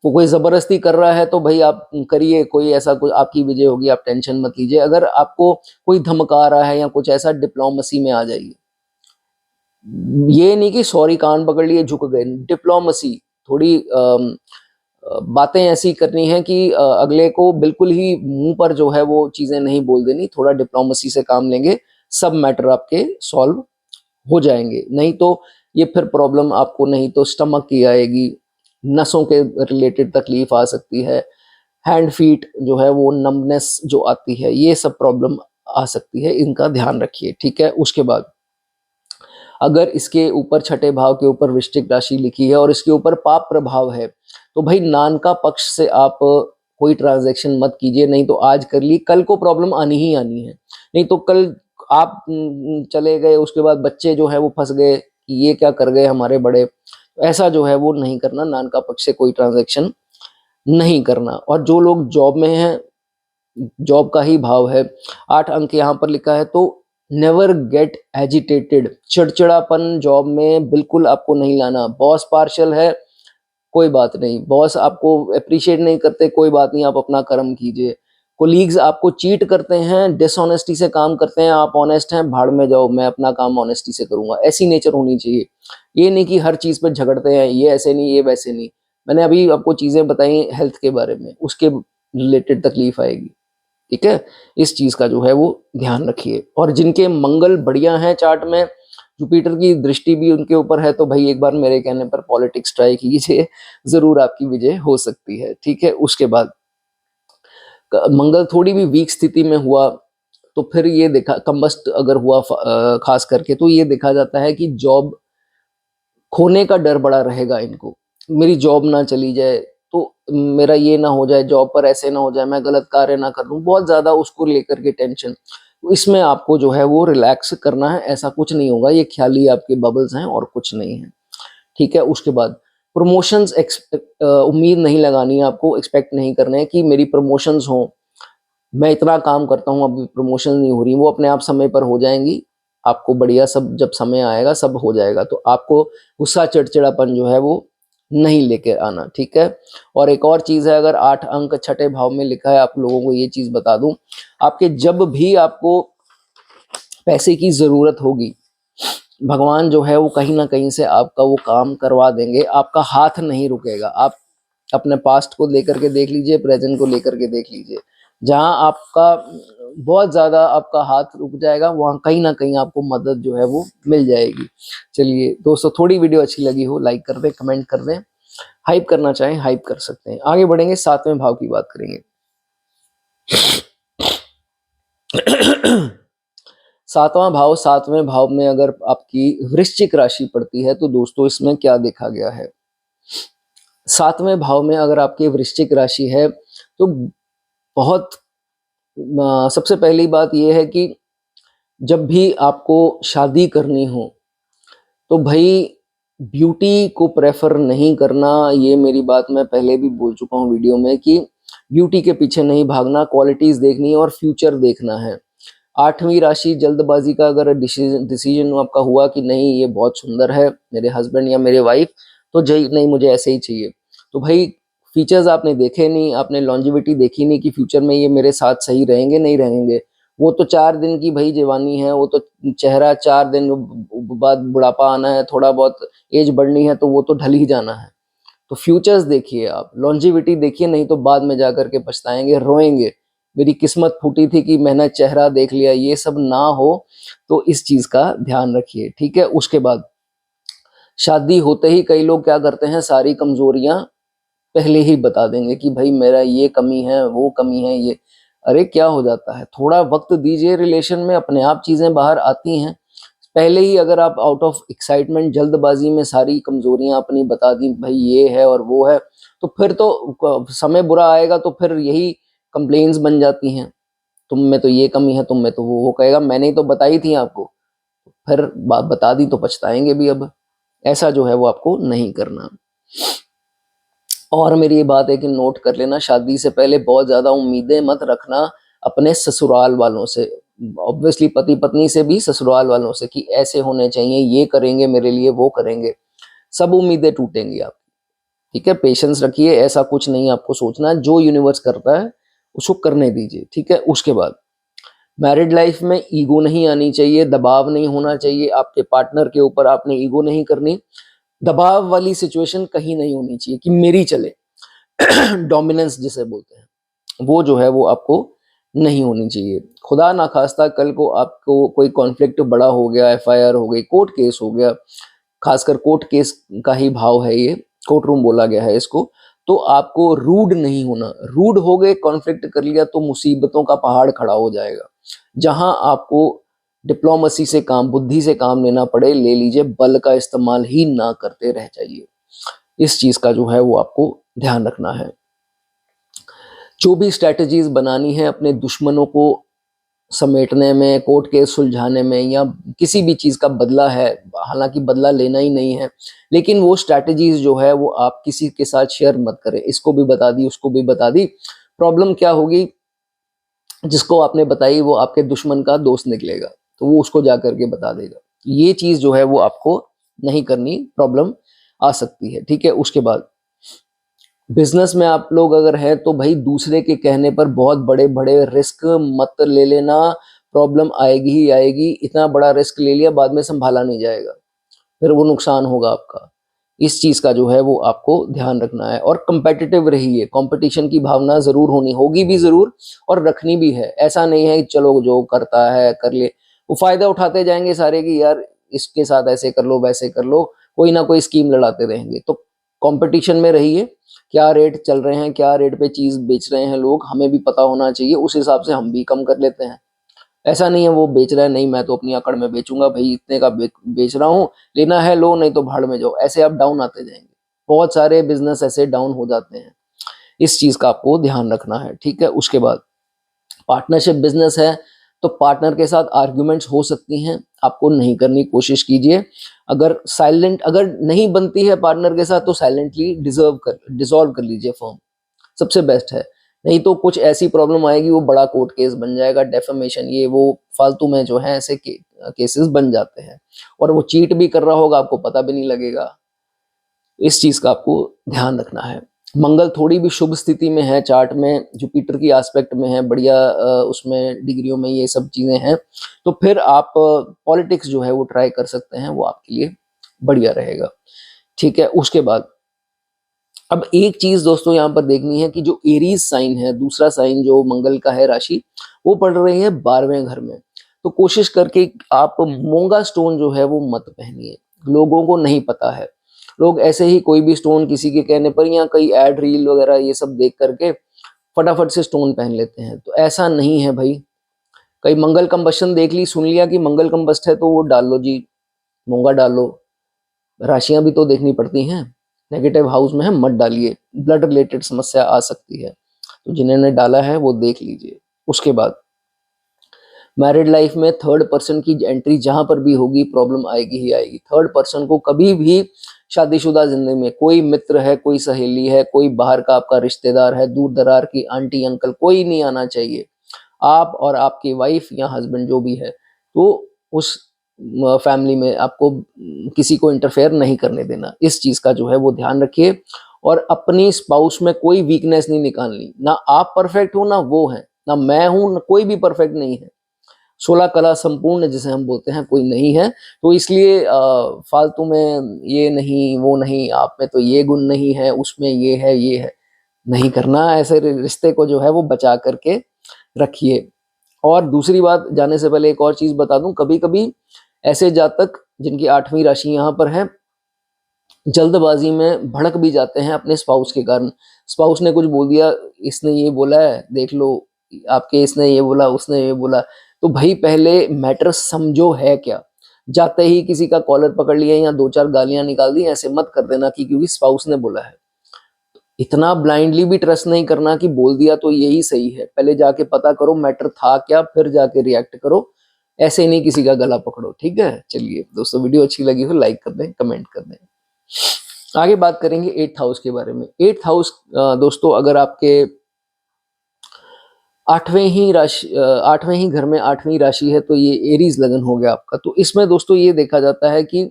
वो कोई ज़बरदस्ती कर रहा है तो भाई आप करिए, कोई ऐसा कुछ आपकी विजय होगी, आप टेंशन मत लीजिए। अगर आपको कोई धमका रहा है या कुछ ऐसा, डिप्लोमेसी में आ जाइए। ये नहीं कि सॉरी कान पकड़ लिए झुक गए, डिप्लोमेसी थोड़ी बातें ऐसी करनी है कि अगले को बिल्कुल ही मुंह पर जो है वो चीज़ें नहीं बोल देनी, थोड़ा डिप्लोमेसी से काम लेंगे, सब मैटर आपके सॉल्व हो जाएंगे। नहीं तो ये फिर प्रॉब्लम आपको नहीं तो स्टमक की आएगी, नसों के रिलेटेड तकलीफ आ सकती है, हैंड फीट जो है वो नमनेस जो आती है, ये सब प्रॉब्लम आ सकती है, इनका ध्यान रखिए, ठीक है। उसके बाद अगर इसके ऊपर छठे भाव के ऊपर वृश्चिक राशि लिखी है और इसके ऊपर पाप प्रभाव है, तो भाई नानका पक्ष से आप कोई ट्रांजैक्शन मत कीजिए, नहीं तो आज कर ली कल को प्रॉब्लम आनी ही आनी है। नहीं तो कल आप चले गए, उसके बाद बच्चे जो है वो फंस गए कि ये क्या कर गए हमारे बड़े, ऐसा जो है वो नहीं करना, नानका पक्ष से कोई ट्रांजैक्शन नहीं करना। और जो लोग जॉब में हैं, जॉब का ही भाव है, 8 अंक यहाँ पर लिखा है, तो नेवर गेट एजिटेटेड, चिड़चिड़ापन जॉब में बिल्कुल आपको नहीं लाना। बॉस पार्शियल है, कोई बात नहीं, बॉस आपको अप्रिशिएट नहीं करते, कोई बात नहीं, आप अपना कर्म कीजिए। कोलीग्स आपको चीट करते हैं, डिसऑनेस्टी से काम करते हैं, आप ऑनेस्ट हैं, भाड़ में जाओ, मैं अपना काम ऑनेस्टी से करूंगा, ऐसी नेचर होनी चाहिए। ये नहीं कि हर चीज पर झगड़ते हैं, ये ऐसे नहीं, ये वैसे नहीं। मैंने अभी आपको चीजें बताई हेल्थ के बारे में, उसके रिलेटेड तकलीफ आएगी, ठीक है। इस चीज का जो है वो ध्यान रखिए। और जिनके मंगल बढ़िया हैं चार्ट में, जुपिटर की दृष्टि भी उनके ऊपर है, तो भाई एक बार मेरे कहने पर पॉलिटिक्स ट्राई कीजिए, जरूर आपकी विजय हो सकती है, ठीक है। उसके बाद मंगल थोड़ी भी वीक स्थिति में हुआ तो फिर ये देखा, कंबस्ट अगर हुआ खास करके, तो ये देखा जाता है कि जॉब खोने का डर बड़ा रहेगा इनको, मेरी जॉब ना चली जाए, तो मेरा ये ना हो जाए, जॉब पर ऐसे ना हो जाए, मैं गलत कार्य ना कर लूं, बहुत ज्यादा उसको लेकर के टेंशन। तो इसमें आपको जो है वो रिलैक्स करना है, ऐसा कुछ नहीं होगा, ये ख्याली आपके बबल्स हैं और कुछ नहीं है, ठीक है। उसके बाद प्रमोशंस उम्मीद नहीं लगानी है आपको, एक्सपेक्ट नहीं करना है कि मेरी प्रमोशंस हों, मैं इतना काम करता हूँ अभी प्रमोशन नहीं हो रही, वो अपने आप समय पर हो जाएंगी। आपको बढ़िया सब जब समय आएगा सब हो जाएगा, तो आपको गुस्सा चिड़चिड़ापन जो है वो नहीं लेके आना, ठीक है। और एक और चीज़ है, अगर 8 अंक छठे भाव में लिखा है, आप लोगों को ये चीज़ बता दूं, आपके जब भी आपको पैसे की ज़रूरत होगी, भगवान जो है वो कहीं ना कहीं से आपका वो काम करवा देंगे, आपका हाथ नहीं रुकेगा। आप अपने पास्ट को लेकर के देख लीजिए, प्रेजेंट को लेकर के देख लीजिए, जहां आपका बहुत ज़्यादा आपका हाथ रुक जाएगा, वहां कहीं ना कहीं आपको मदद जो है वो मिल जाएगी। चलिए दोस्तों, थोड़ी वीडियो अच्छी लगी हो लाइक कर दें, कमेंट कर दें, हाइप करना चाहें हाइप कर सकते हैं। आगे बढ़ेंगे, 7वें भाव की बात करेंगे। 7वें भाव में अगर आपकी वृश्चिक राशि पड़ती है, तो दोस्तों इसमें क्या देखा गया है। 7वें भाव में अगर आपकी वृश्चिक राशि है, तो बहुत सबसे पहली बात यह है कि जब भी आपको शादी करनी हो, तो भाई ब्यूटी को प्रेफर नहीं करना। ये मेरी बात मैं पहले भी बोल चुका हूँ वीडियो में कि ब्यूटी के पीछे नहीं भागना, क्वालिटीज देखनी है और फ्यूचर देखना है। 8वीं राशि जल्दबाजी का अगर डिसीजन आपका हुआ कि नहीं ये बहुत सुंदर है मेरे हस्बैंड या मेरे वाइफ, तो नहीं मुझे ऐसे ही चाहिए, तो भाई फीचर्स आपने देखे नहीं, आपने लॉन्जिविटी देखी नहीं कि फ्यूचर में ये मेरे साथ सही रहेंगे नहीं रहेंगे। वो तो 4 दिन की भाई जवानी है, वो तो चेहरा 4 दिन बाद बुढ़ापा आना है, थोड़ा बहुत एज बढ़नी है तो वो तो ढल ही जाना है। तो फ्यूचर्स देखिए, आप लॉन्जिविटी देखिए, नहीं तो बाद में जाकर के पछताएंगे, रोएंगे मेरी किस्मत फूटी थी कि मैंने चेहरा देख लिया। ये सब ना हो, तो इस चीज का ध्यान रखिए, ठीक है। उसके बाद शादी होते ही कई लोग क्या करते हैं, सारी कमजोरियां पहले ही बता देंगे कि भाई मेरा ये कमी है वो कमी है ये। अरे क्या हो जाता है, थोड़ा वक्त दीजिए, रिलेशन में अपने आप चीजें बाहर आती हैं। पहले ही अगर आप आउट ऑफ एक्साइटमेंट जल्दबाजी में सारी कमजोरियां अपनी बता दी, भाई ये है और वो है, तो फिर तो समय बुरा आएगा, तो फिर यही कंप्लेन्स बन जाती हैं, तुम में तो ये कमी है, तुम में तो वो कहेगा मैंने ही तो बताई थी आपको, फिर बात बता दी तो पछताएंगे भी। अब ऐसा जो है वो आपको नहीं करना। और मेरी ये बात है कि नोट कर लेना, शादी से पहले बहुत ज्यादा उम्मीदें मत रखना अपने ससुराल वालों से, ऑब्वियसली पति पत्नी से भी, ससुराल वालों से, कि ऐसे होने चाहिए, ये करेंगे मेरे लिए, वो करेंगे। सब उम्मीदें टूटेंगी आप, ठीक है। पेशेंस रखिए, ऐसा कुछ नहीं आपको सोचना, जो यूनिवर्स करता है उसको करने दीजिए, ठीक है। उसके बाद मैरिड लाइफ में ईगो नहीं आनी चाहिए, दबाव नहीं होना चाहिए आपके पार्टनर के ऊपर, आपने ईगो नहीं करनी, दबाव वाली सिचुएशन कहीं नहीं होनी चाहिए कि मेरी चले, डोमिनेंस जिसे बोलते हैं, वो जो है वो आपको नहीं होनी चाहिए। खुदा ना खास्ता कल को आपको कोई कॉन्फ्लिक्ट बड़ा हो गया, एफआईआर हो गई, कोर्ट केस हो गया, खासकर कोर्ट केस का ही भाव है ये, कोर्ट रूम बोला गया है इसको, तो आपको रूड नहीं होना। रूड हो गए, कॉन्फ्लिक्ट कर लिया, तो मुसीबतों का पहाड़ खड़ा हो जाएगा। जहां आपको डिप्लोमेसी से काम, बुद्धि से काम लेना पड़े, ले लीजिए, बल का इस्तेमाल ही ना करते रह जाइए। इस चीज का जो है वो आपको ध्यान रखना है। जो भी स्ट्रेटजीज बनानी है अपने दुश्मनों को समेटने में, कोर्ट केस सुलझाने में, या किसी भी चीज का बदला है, हालांकि बदला लेना ही नहीं है, लेकिन वो स्ट्रेटजीज जो है वो आप किसी के साथ शेयर मत करें। इसको भी बता दी, उसको भी बता दी, प्रॉब्लम क्या होगी, जिसको आपने बताई वो आपके दुश्मन का दोस्त निकलेगा, तो वो उसको जा करके बता देगा। ये चीज जो है वो आपको नहीं करनी, प्रॉब्लम आ सकती है, ठीक है। उसके बाद बिजनेस में आप लोग अगर है, तो भाई दूसरे के कहने पर बहुत बड़े बड़े रिस्क मत ले लेना, प्रॉब्लम आएगी ही आएगी। इतना बड़ा रिस्क ले लिया, बाद में संभाला नहीं जाएगा, फिर वो नुकसान होगा आपका। इस चीज का जो है वो आपको ध्यान रखना है। और कंपेटिटिव रहिए, कंपटीशन की भावना जरूर होनी, होगी भी जरूर और रखनी भी है। ऐसा नहीं है कि चलो जो करता है कर ले, वो फायदा उठाते जाएंगे सारे कि यार इसके साथ ऐसे कर लो वैसे कर लो, कोई ना कोई स्कीम लड़ाते रहेंगे। तो कंपटीशन में रहिए, क्या रेट चल रहे हैं, क्या रेट पे चीज बेच रहे हैं लोग, हमें भी पता होना चाहिए, उस हिसाब से हम भी कम कर लेते हैं। ऐसा नहीं है वो बेच रहा है, नहीं मैं तो अपनी अकड़ में बेचूंगा भाई, इतने का बेच रहा हूँ, लेना है लो, नहीं तो भाड़ में जाओ, ऐसे आप डाउन आते जाएंगे। बहुत सारे बिजनेस ऐसे डाउन हो जाते हैं, इस चीज का आपको ध्यान रखना है, ठीक है। उसके बाद पार्टनरशिप बिजनेस है, तो पार्टनर के साथ आर्ग्यूमेंट्स हो सकती हैं, आपको नहीं करनी, कोशिश कीजिए। अगर नहीं बनती है पार्टनर के साथ तो साइलेंटली डिसॉल्व कर लीजिए फॉर्म, सबसे बेस्ट है। नहीं तो कुछ ऐसी प्रॉब्लम आएगी, वो बड़ा कोर्ट केस बन जाएगा, डेफेमेशन ये वो फालतू में जो है ऐसे केसेस बन जाते हैं, और वो चीट भी कर रहा होगा, आपको पता भी नहीं लगेगा। इस चीज का आपको ध्यान रखना है। मंगल थोड़ी भी शुभ स्थिति में है चार्ट में, जुपिटर की एस्पेक्ट में है, बढ़िया उसमें डिग्रियों में ये सब चीजें हैं, तो फिर आप पॉलिटिक्स जो है वो ट्राई कर सकते हैं, वो आपके लिए बढ़िया रहेगा। ठीक है, उसके बाद अब एक चीज दोस्तों यहाँ पर देखनी है कि जो एरीज साइन है, दूसरा साइन जो मंगल का है राशि, वो पड़ रही है 12वें घर में। तो कोशिश करके आप मोंगा स्टोन जो है वो मत पहनिए, लोगों को नहीं पता है, लोग ऐसे ही कोई भी स्टोन किसी के कहने पर या कई एड रील वगैरह ये सब देख करके फटाफट से स्टोन पहन लेते हैं, तो ऐसा नहीं है भाई। कई मंगल कंबशन देख ली, सुन लिया कि मंगल कंबस्ट है तो वो डाल लो जी, मोंगा डालो। राशियां भी तो देखनी पड़ती हैं, नेगेटिव हाउस में है मत डालिए, ब्लड रिलेटेड समस्या आ सकती है, तो जिन्होंने डाला है वो देख लीजिए। उसके बाद मैरिड लाइफ में थर्ड पर्सन की एंट्री जहां पर भी होगी प्रॉब्लम आएगी ही आएगी। थर्ड पर्सन को कभी भी शादीशुदा जिंदगी में, कोई मित्र है, कोई सहेली है, कोई बाहर का आपका रिश्तेदार है, दूर दरार की आंटी अंकल, कोई नहीं आना चाहिए। आप और आपकी वाइफ या हस्बैंड जो भी है, तो उस फैमिली में आपको किसी को इंटरफेयर नहीं करने देना, इस चीज का जो है वो ध्यान रखिए। और अपनी स्पाउस में कोई वीकनेस नहीं निकालनी, ना आप परफेक्ट हो ना वो है, ना मैं हूं, ना कोई भी परफेक्ट नहीं है। 16 कला संपूर्ण जिसे हम बोलते हैं कोई नहीं है, तो इसलिए फालतू में ये नहीं वो नहीं, आप में तो ये गुण नहीं है, उसमें ये है, नहीं करना। ऐसे रिश्ते को जो है वो बचा करके रखिए। और दूसरी बात, जाने से पहले एक और चीज बता दूं, कभी कभी ऐसे जातक जिनकी 8वीं राशि यहाँ पर है, जल्दबाजी में भड़क भी जाते हैं अपने स्पाउस के कारण। स्पाउस ने कुछ बोल दिया, इसने ये बोला है, देख लो आपके, इसने ये बोला, उसने ये बोला, तो भाई पहले मैटर समझो है क्या। जाते ही किसी का कॉलर पकड़ लिया या 2-4 गालियां निकाल दी, ऐसे मत कर देना कि क्योंकि स्पाउस ने बोला है। इतना ब्लाइंडली भी ट्रस्ट नहीं करना कि बोल दिया तो यही सही है, पहले जाके पता करो मैटर था क्या, फिर जाके रिएक्ट करो। ऐसे ही नहीं किसी का गला पकड़ो, ठीक है। चलिए दोस्तों, वीडियो अच्छी लगी हो लाइक कर दें, कमेंट कर दें। आगे बात करेंगे 8th हाउस के बारे में। 8th हाउस दोस्तों, अगर आपके 8वें ही घर में 8वीं राशि है, तो ये एरीज लगन हो गया आपका। तो इसमें दोस्तों ये देखा जाता है कि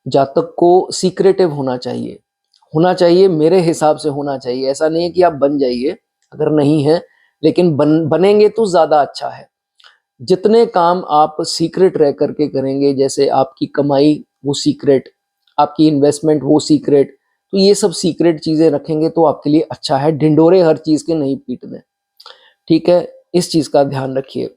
जातक को सीक्रेटिव होना चाहिए, मेरे हिसाब से होना चाहिए। ऐसा नहीं है कि आप बन जाइए, अगर नहीं है, लेकिन बनेंगे तो ज्यादा अच्छा है। जितने काम आप सीक्रेट रह करके करेंगे, जैसे आपकी कमाई वो सीक्रेट, आपकी इन्वेस्टमेंट वो सीक्रेट, तो ये सब सीक्रेट चीजें रखेंगे तो आपके लिए अच्छा है। ढिंडोरे हर चीज के नहीं पीटने, ठीक है, इस चीज का ध्यान रखिए।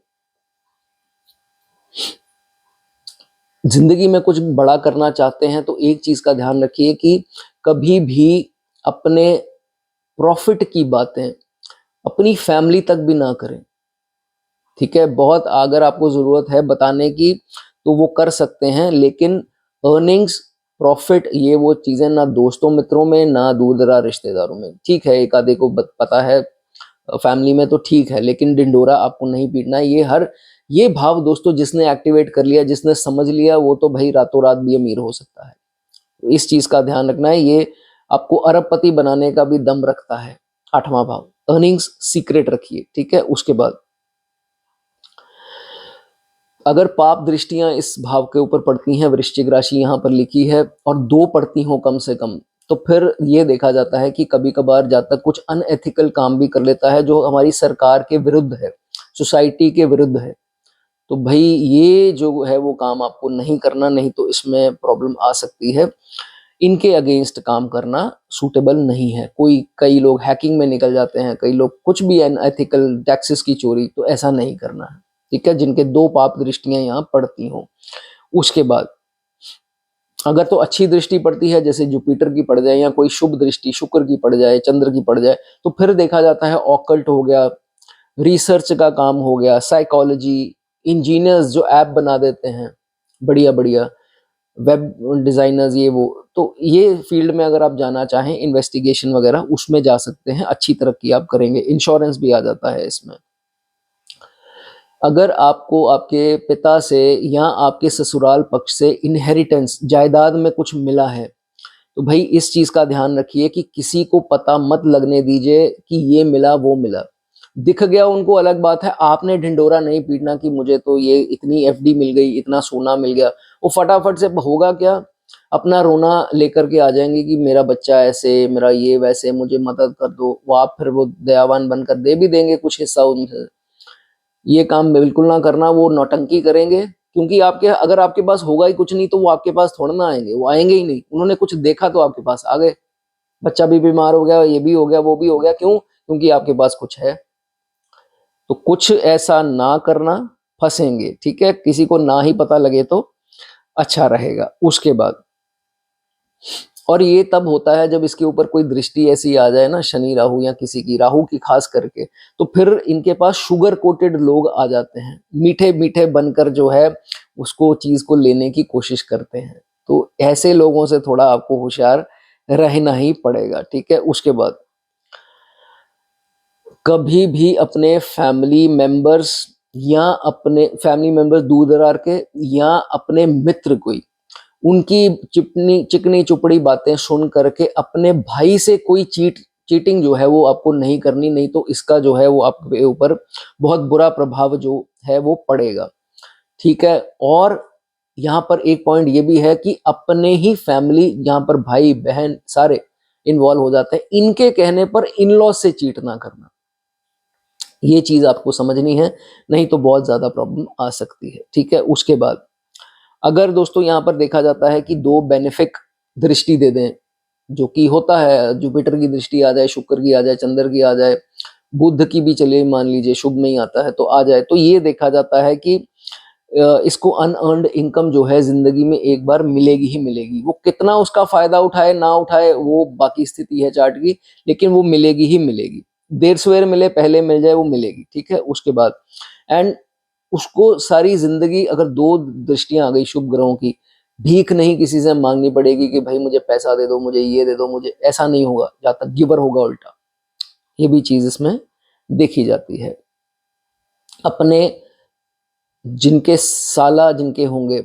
जिंदगी में कुछ बड़ा करना चाहते हैं तो एक चीज का ध्यान रखिए कि कभी भी अपने प्रॉफिट की बातें अपनी फैमिली तक भी ना करें, ठीक है। बहुत अगर आपको जरूरत है बताने की तो वो कर सकते हैं, लेकिन अर्निंग्स, प्रॉफिट, ये वो चीजें ना दोस्तों मित्रों में, ना दूर दराज रिश्तेदारों में। ठीक है, एक आधे को पता है फैमिली में तो ठीक है, लेकिन डिंडोरा आपको नहीं पीटना है। ये भाव दोस्तों जिसने एक्टिवेट कर लिया, जिसने समझ लिया, वो तो भाई रातों रात भी अमीर हो सकता है। तो इस चीज का ध्यान रखना है, ये आपको अरबपति बनाने का भी दम रखता है। 8वां भाव, अर्निंग्स सीक्रेट रखिए, ठीक है। उसके बाद अगर पाप दृष्टियां इस भाव के ऊपर पड़ती हैं, वृश्चिक राशि यहाँ पर लिखी है, और 2 पड़ती हो कम से कम, तो फिर ये देखा जाता है कि कभी कभार जातक कुछ अनएथिकल काम भी कर लेता है जो हमारी सरकार के विरुद्ध है, सोसाइटी के विरुद्ध है। तो भाई ये जो है वो काम आपको नहीं करना, नहीं तो इसमें प्रॉब्लम आ सकती है। इनके अगेंस्ट काम करना सूटेबल नहीं है। कई लोग हैकिंग में निकल जाते हैं, कई लोग कुछ भी अनएथिकल, टैक्सेस की चोरी, तो ऐसा नहीं करना है, ठीक है, जिनके 2 पाप दृष्टियां यहाँ पड़ती हों। उसके बाद अगर तो अच्छी दृष्टि पड़ती है, जैसे जुपिटर की पड़ जाए या कोई शुभ दृष्टि शुक्र की पड़ जाए, चंद्र की पड़ जाए, तो फिर देखा जाता है ऑकल्ट हो गया, रिसर्च का काम हो गया, साइकोलॉजी, इंजीनियर्स जो ऐप बना देते हैं बढ़िया बढ़िया, वेब डिजाइनर्स, ये वो, तो ये फील्ड में अगर आप जाना चाहें, इन्वेस्टिगेशन वगैरह, उसमें जा सकते हैं, अच्छी तरक्की आप करेंगे। इंश्योरेंस भी आ जाता है इसमें। अगर आपको आपके पिता से या आपके ससुराल पक्ष से इनहेरिटेंस जायदाद में कुछ मिला है, तो भाई इस चीज का ध्यान रखिए कि किसी को पता मत लगने दीजिए कि ये मिला वो मिला। दिख गया उनको अलग बात है, आपने ढिंडोरा नहीं पीटना कि मुझे तो ये इतनी एफडी मिल गई, इतना सोना मिल गया। वो फटाफट से होगा क्या, अपना रोना लेकर के आ जाएंगे कि मेरा बच्चा ऐसे, मेरा ये वैसे, मुझे मदद कर दो। वो आप फिर वो दयावान बनकर दे भी देंगे कुछ हिस्सा उनसे। ये काम बिल्कुल ना करना, वो नौटंकी करेंगे। क्योंकि आपके अगर आपके पास होगा ही कुछ नहीं तो वो आपके पास थोड़ा ना आएंगे, वो आएंगे ही नहीं। उन्होंने कुछ देखा तो आपके पास आ गए, बच्चा भी बीमार हो गया, ये भी हो गया, वो भी हो गया, क्यों? क्योंकि आपके पास कुछ है। तो कुछ ऐसा ना करना, फंसेंगे। ठीक है, किसी को ना ही पता लगे तो अच्छा रहेगा। उसके बाद, और ये तब होता है जब इसके ऊपर कोई दृष्टि ऐसी आ जाए ना, शनि राहु या किसी की, राहु की खास करके, तो फिर इनके पास शुगर कोटेड लोग आ जाते हैं, मीठे मीठे बनकर जो है उसको चीज को लेने की कोशिश करते हैं। तो ऐसे लोगों से थोड़ा आपको होशियार रहना ही पड़ेगा। ठीक है, उसके बाद कभी भी अपने फैमिली मेंबर्स या अपने फैमिली मेंबर्स दूर दरार के या अपने मित्र कोई, उनकी चिपनी चिकनी चुपड़ी बातें सुन करके अपने भाई से कोई चीटिंग जो है वो आपको नहीं करनी, नहीं तो इसका जो है वो आपके ऊपर बहुत बुरा प्रभाव जो है वो पड़ेगा। ठीक है, और यहाँ पर एक पॉइंट ये भी है कि अपने ही फैमिली, यहाँ पर भाई बहन सारे इन्वॉल्व हो जाते हैं, इनके कहने पर इन लॉ से चीट ना करना। ये चीज आपको समझनी है, नहीं तो बहुत ज्यादा प्रॉब्लम आ सकती है। ठीक है, उसके बाद अगर दोस्तों यहाँ पर देखा जाता है कि दो बेनिफिक दृष्टि दे दें, जो कि होता है, जुपिटर की दृष्टि आ जाए, शुक्र की आ जाए, चंद्र की आ जाए, बुध की भी चलिए मान लीजिए शुभ में ही आता है तो आ जाए, तो ये देखा जाता है कि इसको अनअर्न्ड इनकम जो है जिंदगी में एक बार मिलेगी ही मिलेगी। वो कितना उसका फायदा उठाए ना उठाए वो बाकी स्थिति है चार्ट की, लेकिन वो मिलेगी ही मिलेगी। देर सवेर मिले, पहले मिल जाए, वो मिलेगी। ठीक है, उसके बाद एंड उसको सारी जिंदगी, अगर दो दृष्टियां आ गई शुभ ग्रहों की, भीख नहीं किसी से मांगनी पड़ेगी कि भाई मुझे पैसा दे दो, मुझे ये दे दो, मुझे, ऐसा नहीं होगा। जहां तक गिवर होगा उल्टा, ये भी चीज इसमें देखी जाती है। अपने जिनके साला जिनके होंगे,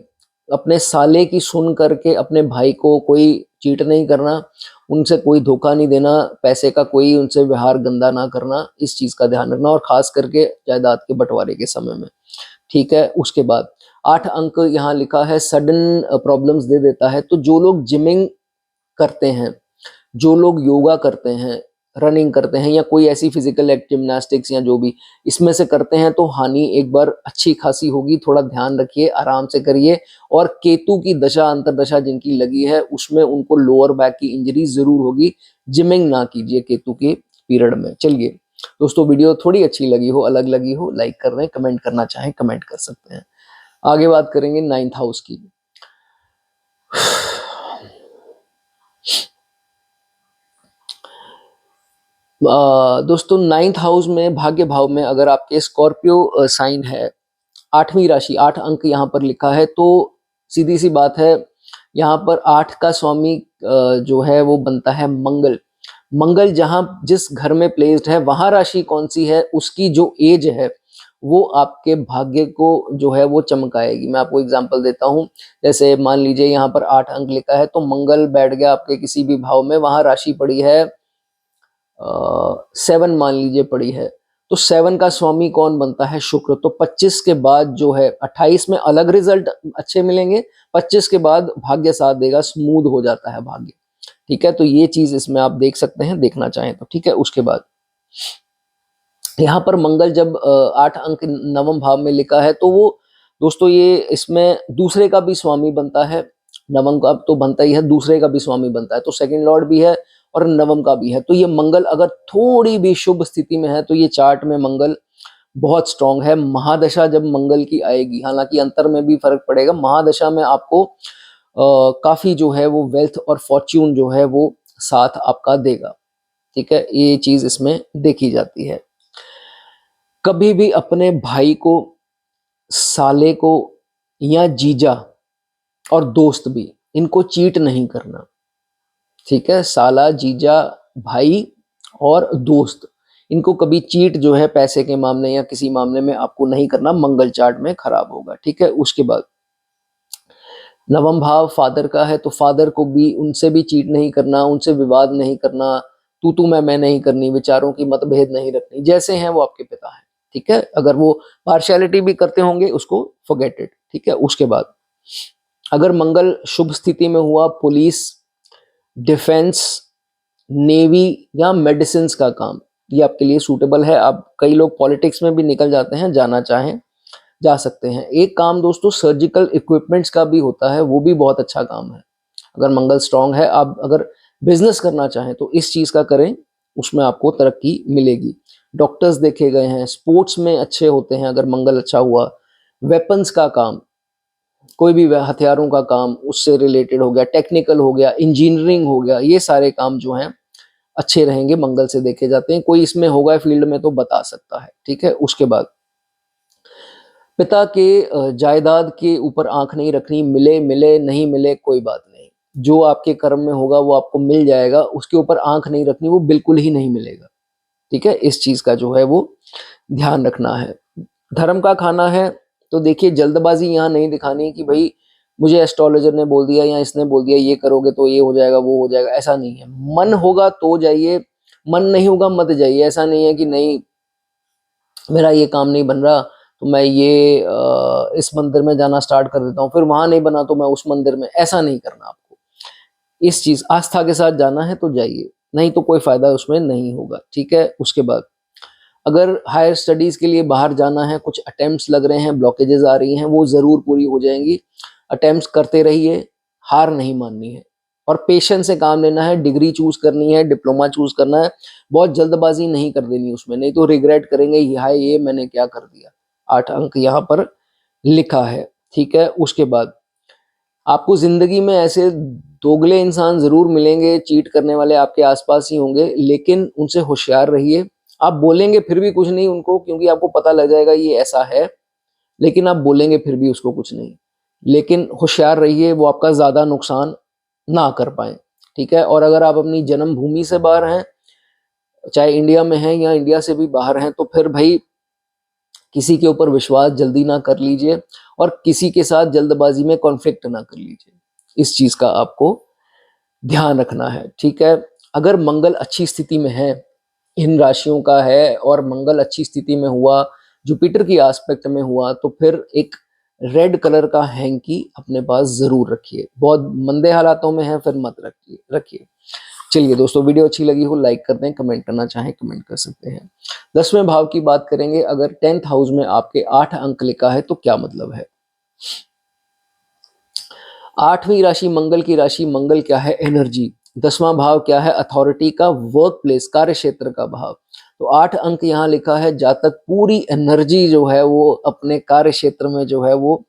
अपने साले की सुन करके अपने भाई को कोई चीट नहीं करना, उनसे कोई धोखा नहीं देना, पैसे का कोई उनसे व्यवहार गंदा ना करना, इस चीज का ध्यान रखना, और खास करके जायदाद के बंटवारे के समय में। ठीक है, उसके बाद 8 अंक यहाँ लिखा है सडन प्रॉब्लम्स दे देता है। तो जो लोग जिमिंग करते हैं, जो लोग योगा करते हैं, रनिंग करते हैं, या कोई ऐसी फिजिकल जिम्नास्टिक्स या जो भी इसमें से करते हैं, तो हानि एक बार अच्छी खासी होगी। थोड़ा ध्यान रखिए, आराम से करिए। और केतु की दशा अंतरदशा जिनकी लगी है उसमें उनको लोअर बैक की इंजरी जरूर होगी। जिमिंग ना कीजिए केतु के पीरियड में। चलिए दोस्तों, वीडियो थोड़ी अच्छी लगी हो, अलग लगी हो, लाइक कर दें, कमेंट करना चाहें कमेंट कर सकते हैं। आगे बात करेंगे 9th हाउस की। दोस्तों 9th हाउस में भाग्य भाव में अगर आपके स्कॉर्पियो साइन है, 8वीं राशि, 8 अंक यहाँ पर लिखा है, तो सीधी सी बात है, यहाँ पर 8 का स्वामी जो है वो बनता है मंगल। मंगल जहां जिस घर में प्लेस्ड है, वहां राशि कौन सी है, उसकी जो एज है वो आपके भाग्य को जो है वो चमकाएगी। मैं आपको एग्जांपल देता हूं, जैसे मान लीजिए यहाँ पर 8 अंक लिखा है, तो मंगल बैठ गया आपके किसी भी भाव में, वहां राशि पड़ी है 7 मान लीजिए पड़ी है, तो 7 का स्वामी कौन बनता है, शुक्र। तो 25 के बाद जो है, 28 में अलग रिजल्ट अच्छे मिलेंगे, 25 के बाद भाग्य साथ देगा, स्मूथ हो जाता है भाग्य। ठीक है, तो ये चीज इसमें आप देख सकते हैं, देखना चाहें तो। ठीक है, उसके बाद यहाँ पर मंगल जब 8 अंक नवम भाव में लिखा है, तो वो दोस्तों ये इसमें दूसरे का भी स्वामी बनता है। नवम का तो बनता ही है, दूसरे का भी स्वामी बनता है, तो सेकंड लॉर्ड भी है और नवम का भी है। तो ये मंगल अगर थोड़ी भी शुभ स्थिति में है, तो ये चार्ट में मंगल बहुत स्ट्रांग है। महादशा जब मंगल की आएगी, हालांकि अंतर में भी फर्क पड़ेगा, महादशा में आपको काफी जो है वो वेल्थ और फॉर्च्यून जो है वो साथ आपका देगा। ठीक है, ये चीज इसमें देखी जाती है। कभी भी अपने भाई को, साले को या जीजा और दोस्त भी, इनको चीट नहीं करना। ठीक है, साला, जीजा, भाई और दोस्त, इनको कभी चीट जो है पैसे के मामले या किसी मामले में आपको नहीं करना, मंगल चार्ट में खराब होगा। ठीक है, उसके बाद नवम भाव फादर का है, तो फादर को भी, उनसे भी चीट नहीं करना, उनसे विवाद नहीं करना, तू मैं नहीं करनी, विचारों की मतभेद नहीं रखनी, जैसे हैं वो आपके पिता हैं। ठीक है, अगर वो पार्शियलिटी भी करते होंगे उसको फॉरगेट इट। ठीक है, उसके बाद अगर मंगल शुभ स्थिति में हुआ, पुलिस, डिफेंस, नेवी या मेडिसिन का काम, ये आपके लिए सूटेबल है। आप, कई लोग पॉलिटिक्स में भी निकल जाते हैं, जाना चाहें जा सकते हैं। एक काम दोस्तों सर्जिकल इक्विपमेंट्स का भी होता है, वो भी बहुत अच्छा काम है। अगर मंगल स्ट्रांग है, आप अगर बिजनेस करना चाहें तो इस चीज का करें, उसमें आपको तरक्की मिलेगी। डॉक्टर्स देखे गए हैं, स्पोर्ट्स में अच्छे होते हैं अगर मंगल अच्छा हुआ। वेपन्स का काम, कोई भी हथियारों का काम उससे रिलेटेड हो गया, टेक्निकल हो गया, इंजीनियरिंग हो गया, ये सारे काम जो हैं अच्छे रहेंगे, मंगल से देखे जाते हैं। कोई इसमें होगा फील्ड में तो बता सकता है। ठीक है, उसके बाद पिता के जायदाद के ऊपर आंख नहीं रखनी, मिले मिले नहीं मिले कोई बात नहीं, जो आपके कर्म में होगा वो आपको मिल जाएगा, उसके ऊपर आंख नहीं रखनी, वो बिल्कुल ही नहीं मिलेगा। ठीक है, इस चीज का जो है वो ध्यान रखना है। धर्म का खाना है, तो देखिए जल्दबाजी यहाँ नहीं दिखानी कि भाई मुझे एस्ट्रोलॉजर ने बोल दिया या इसने बोल दिया ये करोगे तो ये हो जाएगा वो हो जाएगा, ऐसा नहीं है। मन होगा तो जाइए, मन नहीं होगा मत जाइए। ऐसा नहीं है कि नहीं मेरा ये काम नहीं बन रहा तो मैं ये इस मंदिर में जाना स्टार्ट कर देता हूँ, फिर वहां नहीं बना तो मैं उस मंदिर में, ऐसा नहीं करना आपको। इस चीज आस्था के साथ जाना है तो जाइए, नहीं तो कोई फायदा उसमें नहीं होगा। ठीक है, उसके बाद अगर हायर स्टडीज के लिए बाहर जाना है, कुछ अटेम्प्ट्स लग रहे हैं, ब्लॉकेजेस आ रही हैं, वो जरूर पूरी हो जाएंगी। अटेम्प्ट्स करते रहिए, हार नहीं माननी है और पेशेंस से काम लेना है। डिग्री चूज करनी है, डिप्लोमा चूज करना है, बहुत जल्दबाजी नहीं कर देनी उसमें, नहीं तो रिग्रेट करेंगे, हाय ये मैंने क्या कर दिया। 8 अंक यहाँ पर लिखा है। ठीक है, उसके बाद आपको जिंदगी में ऐसे दोगले इंसान जरूर मिलेंगे, चीट करने वाले आपके आसपास ही होंगे, लेकिन उनसे होशियार रहिए। आप बोलेंगे फिर भी कुछ नहीं उनको, क्योंकि आपको पता लग जाएगा ये ऐसा है, लेकिन आप बोलेंगे फिर भी उसको कुछ नहीं। लेकिन होशियार रहिए, वो आपका ज्यादा नुकसान ना कर पाए। ठीक है, और अगर आप अपनी जन्मभूमि से बाहर हैं, चाहे इंडिया में हैं या इंडिया से भी बाहर हैं, तो फिर भाई किसी के ऊपर विश्वास जल्दी ना कर लीजिए और किसी के साथ जल्दबाजी में कॉन्फ्लिक्ट ना कर लीजिए। इस चीज का आपको ध्यान रखना है। ठीक है, अगर मंगल अच्छी स्थिति में है, इन राशियों का है और मंगल अच्छी स्थिति में हुआ, जुपिटर की एस्पेक्ट में हुआ, तो फिर एक रेड कलर का हैंकी अपने पास जरूर रखिए। बहुत मंदे हालातों में है फिर मत रखिए रखिए। चलिए दोस्तों, वीडियो अच्छी लगी हो लाइक कर दें, कमेंट करना चाहें कमेंट कर सकते हैं। 10वें भाव की बात करेंगे, अगर 10th हाउस में आपके 8 अंक लिखा है तो क्या मतलब है। 8वीं राशि मंगल की राशि, मंगल क्या है, एनर्जी। 10वां भाव क्या है, अथॉरिटी का, वर्क प्लेस, कार्य क्षेत्र का भाव। तो 8 अंक यहाँ लिखा है, जातक पूरी एनर्जी जो है वो अपने कार्य क्षेत्र में जो है वो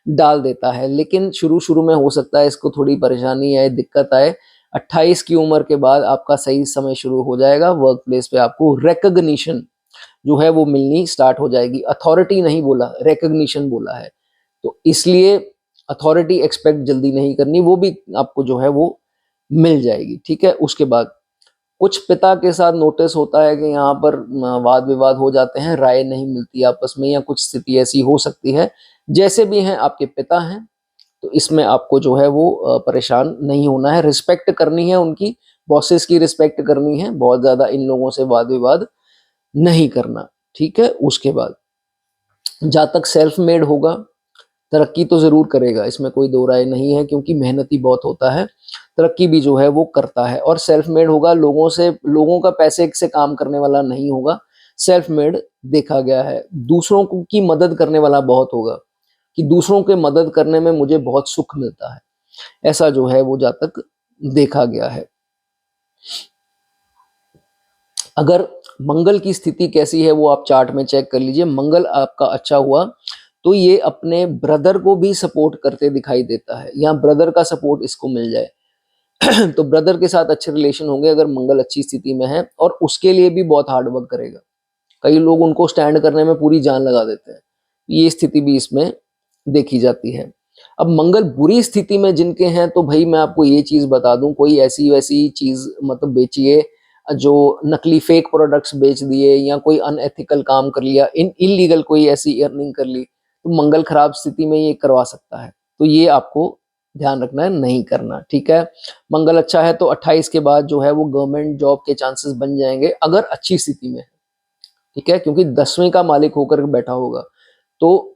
डाल देता है, लेकिन शुरू शुरू में हो सकता है इसको थोड़ी परेशानी आए, दिक्कत आए। 28 की उम्र के बाद आपका सही समय शुरू हो जाएगा, वर्क प्लेस पे आपको रिकग्निशन जो है वो मिलनी स्टार्ट हो जाएगी। अथॉरिटी नहीं बोला, रिकग्निशन बोला है, तो इसलिए अथॉरिटी एक्सपेक्ट जल्दी नहीं करनी, वो भी आपको जो है वो मिल जाएगी। ठीक है, उसके बाद कुछ पिता के साथ नोटिस होता है कि यहाँ पर वाद विवाद हो जाते हैं, राय नहीं मिलती आपस में, या कुछ स्थिति ऐसी हो सकती है। जैसे भी हैं आपके पिता हैं, तो इसमें आपको जो है वो परेशान नहीं होना है, रिस्पेक्ट करनी है उनकी, बॉसेस की रिस्पेक्ट करनी है, बहुत ज्यादा इन लोगों से वाद विवाद नहीं करना। ठीक है, उसके बाद जातक सेल्फ मेड होगा, तरक्की तो जरूर करेगा, इसमें कोई दो राय नहीं है, क्योंकि मेहनती बहुत होता है, तरक्की भी जो है वो करता है। और सेल्फ मेड होगा, लोगों का पैसे से काम करने वाला नहीं होगा, सेल्फ मेड देखा गया है। दूसरों की मदद करने वाला बहुत होगा, कि दूसरों के मदद करने में मुझे बहुत सुख मिलता है, ऐसा जो है वो जातक देखा गया है। अगर मंगल की स्थिति कैसी है वो आप चार्ट में चेक कर लीजिए। मंगल आपका अच्छा हुआ तो ये अपने ब्रदर को भी सपोर्ट करते दिखाई देता है, या ब्रदर का सपोर्ट इसको मिल जाए तो ब्रदर के साथ अच्छे रिलेशन होंगे अगर मंगल अच्छी स्थिति में है, और उसके लिए भी बहुत हार्ड वर्क करेगा। कई लोग उनको स्टैंड करने में पूरी जान लगा देते हैं, ये स्थिति भी इसमें देखी जाती है। अब मंगल बुरी स्थिति में जिनके हैं, तो भाई मैं आपको ये चीज बता दूं, कोई ऐसी वैसी चीज मतलब बेचिए, जो नकली फेक प्रोडक्ट्स बेच दिए या कोई अनएथिकल काम कर लिया, इलीगल कोई ऐसी अर्निंग कर ली, तो मंगल खराब स्थिति में ये करवा सकता है। तो ये आपको ध्यान रखना है, नहीं करना, ठीक है। मंगल अच्छा है तो 28 के बाद जो है वो गवर्नमेंट जॉब के चांसेस बन जाएंगे अगर अच्छी स्थिति में है, ठीक है, क्योंकि 10वें का मालिक होकर बैठा होगा। तो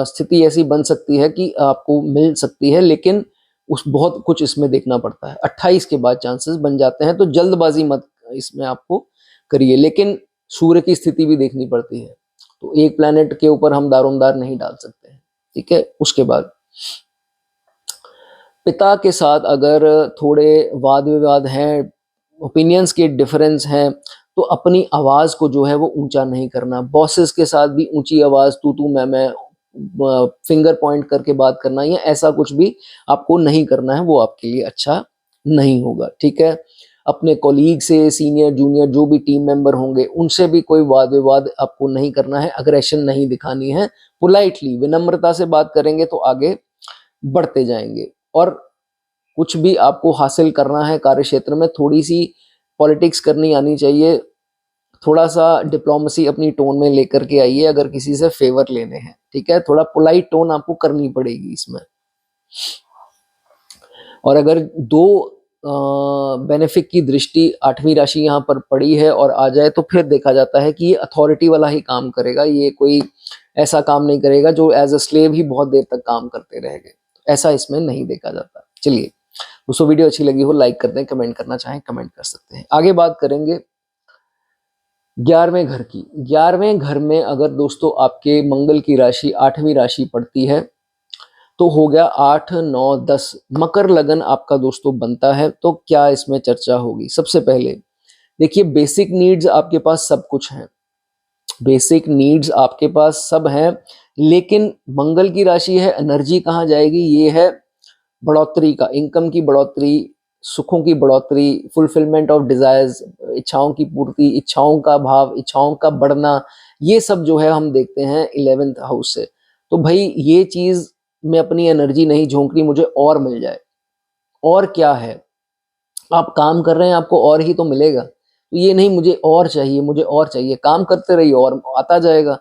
स्थिति ऐसी बन सकती है कि आपको मिल सकती है, लेकिन उस बहुत कुछ इसमें देखना पड़ता है। 28 के बाद चांसेस बन जाते हैं, तो जल्दबाजी मत इसमें आपको करिए, लेकिन सूर्य की स्थिति भी देखनी पड़ती है। तो एक प्लैनेट के ऊपर हम दारोमदार नहीं डाल सकते हैं, ठीक है। उसके बाद पिता के साथ अगर थोड़े वाद विवाद हैं, ओपिनियंस के डिफरेंस हैं, तो अपनी आवाज को जो है वो ऊंचा नहीं करना। बॉसेस के साथ भी ऊंची आवाज, तू मैं फिंगर पॉइंट करके बात करना, या ऐसा कुछ भी आपको नहीं करना है, वो आपके लिए अच्छा नहीं होगा, ठीक है। अपने कॉलीग से, सीनियर जूनियर जो भी टीम मेंबर होंगे, उनसे भी कोई वाद विवाद आपको नहीं करना है, अग्रेशन नहीं दिखानी है। पोलाइटली, विनम्रता से बात करेंगे तो आगे बढ़ते जाएंगे। और कुछ भी आपको हासिल करना है कार्य क्षेत्र में, थोड़ी सी पॉलिटिक्स करनी आनी चाहिए, थोड़ा सा डिप्लोमेसी अपनी टोन में लेकर के आइए अगर किसी से फेवर लेने हैं, ठीक है। थोड़ा पोलाइट टोन आपको करनी पड़ेगी इसमें। और अगर दो बेनिफिक की दृष्टि 8वीं राशि यहाँ पर पड़ी है और आ जाए, तो फिर देखा जाता है कि ये अथॉरिटी वाला ही काम करेगा, ये कोई ऐसा काम नहीं करेगा जो एज अ स्लेव ही बहुत देर तक काम करते रहेंगे, ऐसा इसमें नहीं देखा जाता। चलिए, दोस्तों वीडियो अच्छी लगी हो लाइक कर दें, कमेंट करना चाहें कमेंट कर सकते हैं। आगे बात करेंगे 11वें घर की। 11वें घर में अगर दोस्तों आपके मंगल की राशि 8वीं राशि पड़ती है, तो हो गया 8, 9, 10, मकर लगन आपका दोस्तों बनता है। तो क्या इसमें चर्चा होगी? सबसे पहले देखिए, बेसिक नीड्स आपके पास सब कुछ हैं, बेसिक नीड्स आपके पास सब हैं, लेकिन मंगल की राशि है, एनर्जी कहाँ जाएगी? ये है बढ़ोतरी का, इनकम की बढ़ोतरी, सुखों की बढ़ोतरी, फुलफिलमेंट ऑफ डिजायर्स, इच्छाओं की पूर्ति, इच्छाओं का भाव, इच्छाओं का बढ़ना, ये सब जो है हम देखते हैं 11th हाउस से। तो भाई ये चीज में अपनी एनर्जी नहीं झोंकनी, मुझे और मिल जाए। और क्या है, आप काम कर रहे हैं, आपको और ही तो मिलेगा। तो ये नहीं मुझे और चाहिए, मुझे और चाहिए, काम करते रहिए और आता जाएगा।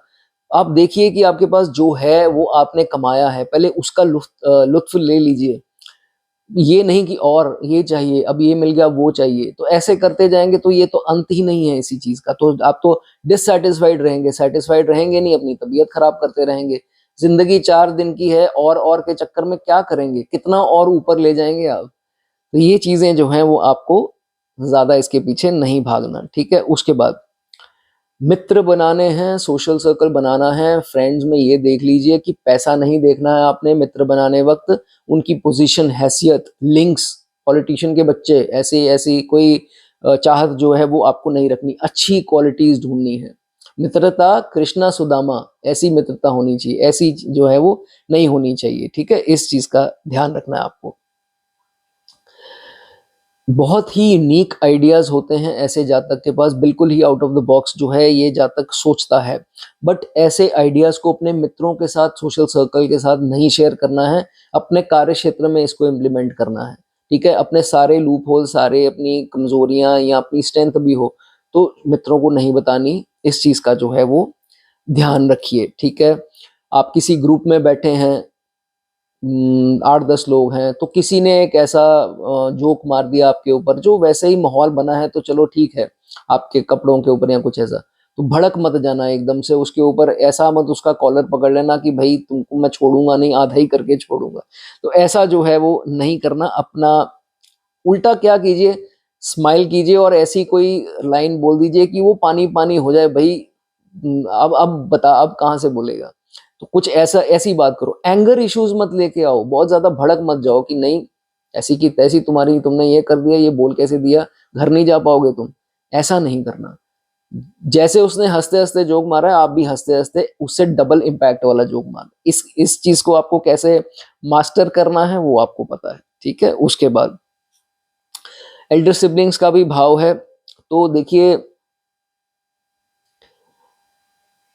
आप देखिए कि आपके पास जो है वो आपने कमाया है, पहले उसका लुत्फ ले लीजिए। ये नहीं कि और ये चाहिए, अब ये मिल गया वो चाहिए, तो ऐसे करते जाएंगे तो ये तो अंत ही नहीं है इसी चीज का। तो आप तो डिससेटिस्फाइड रहेंगे, सेटिस्फाइड रहेंगे नहीं, अपनी तबीयत खराब करते रहेंगे। जिंदगी 4 दिन की है, और के चक्कर में क्या करेंगे, कितना और ऊपर ले जाएंगे आप। तो ये चीजें जो हैं वो आपको ज्यादा इसके पीछे नहीं भागना, ठीक है। उसके बाद मित्र बनाने हैं, सोशल सर्कल बनाना है, फ्रेंड्स में ये देख लीजिए कि पैसा नहीं देखना है आपने मित्र बनाने वक्त, उनकी पोजीशन, हैसियत, लिंक्स, पॉलिटिशियन के बच्चे, ऐसी ऐसी कोई चाहत जो है वो आपको नहीं रखनी, अच्छी क्वालिटीज ढूंढनी है। मित्रता कृष्णा सुदामा ऐसी मित्रता होनी चाहिए, ऐसी जो है वो नहीं होनी चाहिए, ठीक है। इस चीज का ध्यान रखना है आपको। बहुत ही यूनिक आइडियाज होते हैं ऐसे जातक के पास, बिल्कुल ही आउट ऑफ द बॉक्स जो है ये जातक सोचता है, बट ऐसे आइडियाज को अपने मित्रों के साथ, सोशल सर्कल के साथ नहीं शेयर करना है, अपने कार्य क्षेत्र में इसको इम्प्लीमेंट करना है, ठीक है। अपने सारे लूप होल, सारे अपनी कमजोरियां या अपनी स्ट्रेंथ भी हो तो मित्रों को नहीं बतानी, इस चीज का जो है वो ध्यान रखिए, ठीक है। आप किसी ग्रुप में बैठे हैं, 8-10 लोग हैं, तो किसी ने एक ऐसा जोक मार दिया आपके ऊपर, जो वैसे ही माहौल बना है तो चलो ठीक है, आपके कपड़ों के ऊपर या कुछ ऐसा, तो भड़क मत जाना एकदम से उसके ऊपर, ऐसा मत उसका कॉलर पकड़ लेना कि भाई तुमको मैं छोड़ूंगा नहीं, आधा ही करके छोड़ूंगा। तो ऐसा जो है वो नहीं करना। अपना उल्टा क्या कीजिए, स्माइल कीजिए और ऐसी कोई लाइन बोल दीजिए कि वो पानी पानी हो जाए भाई। अब बता, अब कहाँ से बोलेगा? तो कुछ ऐसा, ऐसी बात करो। एंगर इश्यूज मत लेके आओ, बहुत ज्यादा भड़क मत जाओ कि नहीं ऐसी की तैसी तुम्हारी, तुमने ये कर दिया, ये बोल कैसे दिया, घर नहीं जा पाओगे तुम, ऐसा नहीं करना। जैसे उसने हंसते हंसते जोक मारा है, आप भी हंसते हंसते उससे डबल इम्पैक्ट वाला जोक मारो। इस चीज को आपको कैसे मास्टर करना है वो आपको पता है, ठीक है। उसके बाद एल्डर सिबलिंग्स का भी भाव है, तो देखिए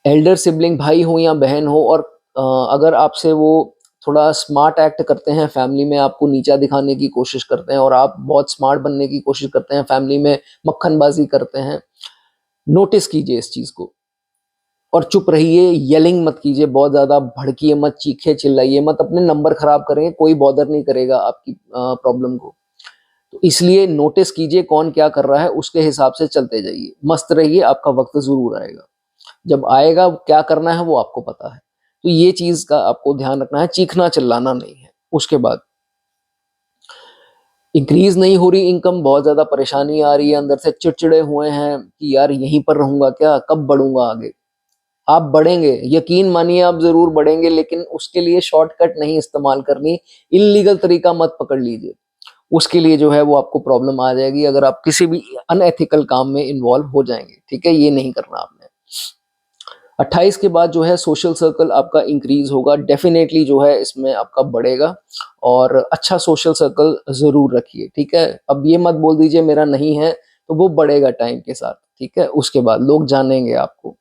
एल्डर सिबलिंग भाई हो या बहन हो, और अगर आपसे वो थोड़ा स्मार्ट एक्ट करते हैं, फैमिली में आपको नीचा दिखाने की कोशिश करते हैं और आप बहुत स्मार्ट बनने की कोशिश करते हैं, फैमिली में मक्खनबाजी करते हैं, नोटिस कीजिए इस चीज़ को और चुप रहिए, येलिंग मत कीजिए, बहुत ज़्यादा भड़किए मत, चीखे चिल्लाइए मत, अपने नंबर खराब करेंगे, कोई बॉदर नहीं करेगा आपकी प्रॉब्लम को। तो इसलिए नोटिस कीजिए कौन क्या कर रहा है, उसके हिसाब से चलते जाइए, मस्त रहिए, आपका वक्त ज़रूर आएगा। जब आएगा क्या करना है वो आपको पता है। तो ये चीज़ का आपको ध्यान रखना है, चीखना चिल्लाना नहीं है। उसके बाद इंक्रीज नहीं हो रही इनकम, बहुत ज़्यादा परेशानी आ रही है, अंदर से चिड़चिड़े हुए हैं कि यार यहीं पर रहूँगा क्या, कब बढ़ूँगा आगे। आप बढ़ेंगे, यकीन मानिए आप ज़रूर बढ़ेंगे, लेकिन उसके लिए शॉर्टकट नहीं इस्तेमाल करनी, इल्लीगल तरीका मत पकड़ लीजिए। उसके लिए जो है वो आपको प्रॉब्लम आ जाएगी अगर आप किसी भी अनएथिकल काम में इन्वॉल्व हो जाएंगे, ठीक है, ये नहीं करना आपने। 28 के बाद जो है सोशल सर्कल आपका इंक्रीज होगा, डेफिनेटली जो है इसमें आपका बढ़ेगा और अच्छा सोशल सर्कल ज़रूर रखिए, ठीक है। अब ये मत बोल दीजिए मेरा नहीं है, तो वो बढ़ेगा टाइम के साथ, ठीक है। उसके बाद लोग जानेंगे आपको।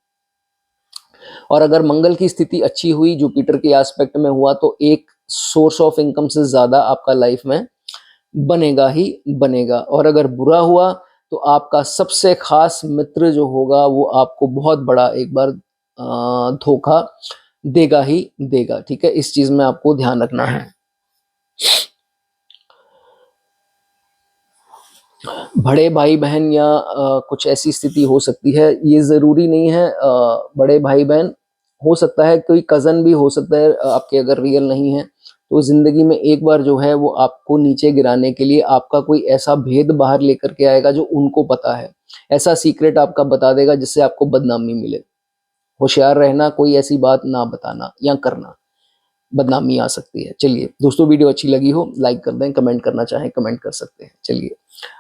और अगर मंगल की स्थिति अच्छी हुई, जुपिटर के एस्पेक्ट में हुआ, तो एक सोर्स ऑफ इनकम से ज़्यादा आपका लाइफ में बनेगा ही बनेगा। और अगर बुरा हुआ तो आपका सबसे खास मित्र जो होगा वो आपको बहुत बड़ा एक बार धोखा देगा ही देगा, ठीक है। इस चीज में आपको ध्यान रखना है। बड़े भाई बहन या कुछ ऐसी स्थिति हो सकती है, ये जरूरी नहीं है बड़े भाई बहन, हो सकता है कोई कजन भी हो सकता है आपके, अगर रियल नहीं है तो जिंदगी में एक बार जो है वो आपको नीचे गिराने के लिए आपका कोई ऐसा भेद बाहर लेकर के आएगा जो उनको पता है, ऐसा सीक्रेट आपका बता देगा जिससे आपको बदनामी मिले। होशियार रहना, कोई ऐसी बात ना बताना या करना, बदनामी आ सकती है। चलिए दोस्तों, वीडियो अच्छी लगी हो लाइक कर दें, कमेंट करना चाहें कमेंट कर सकते हैं। चलिए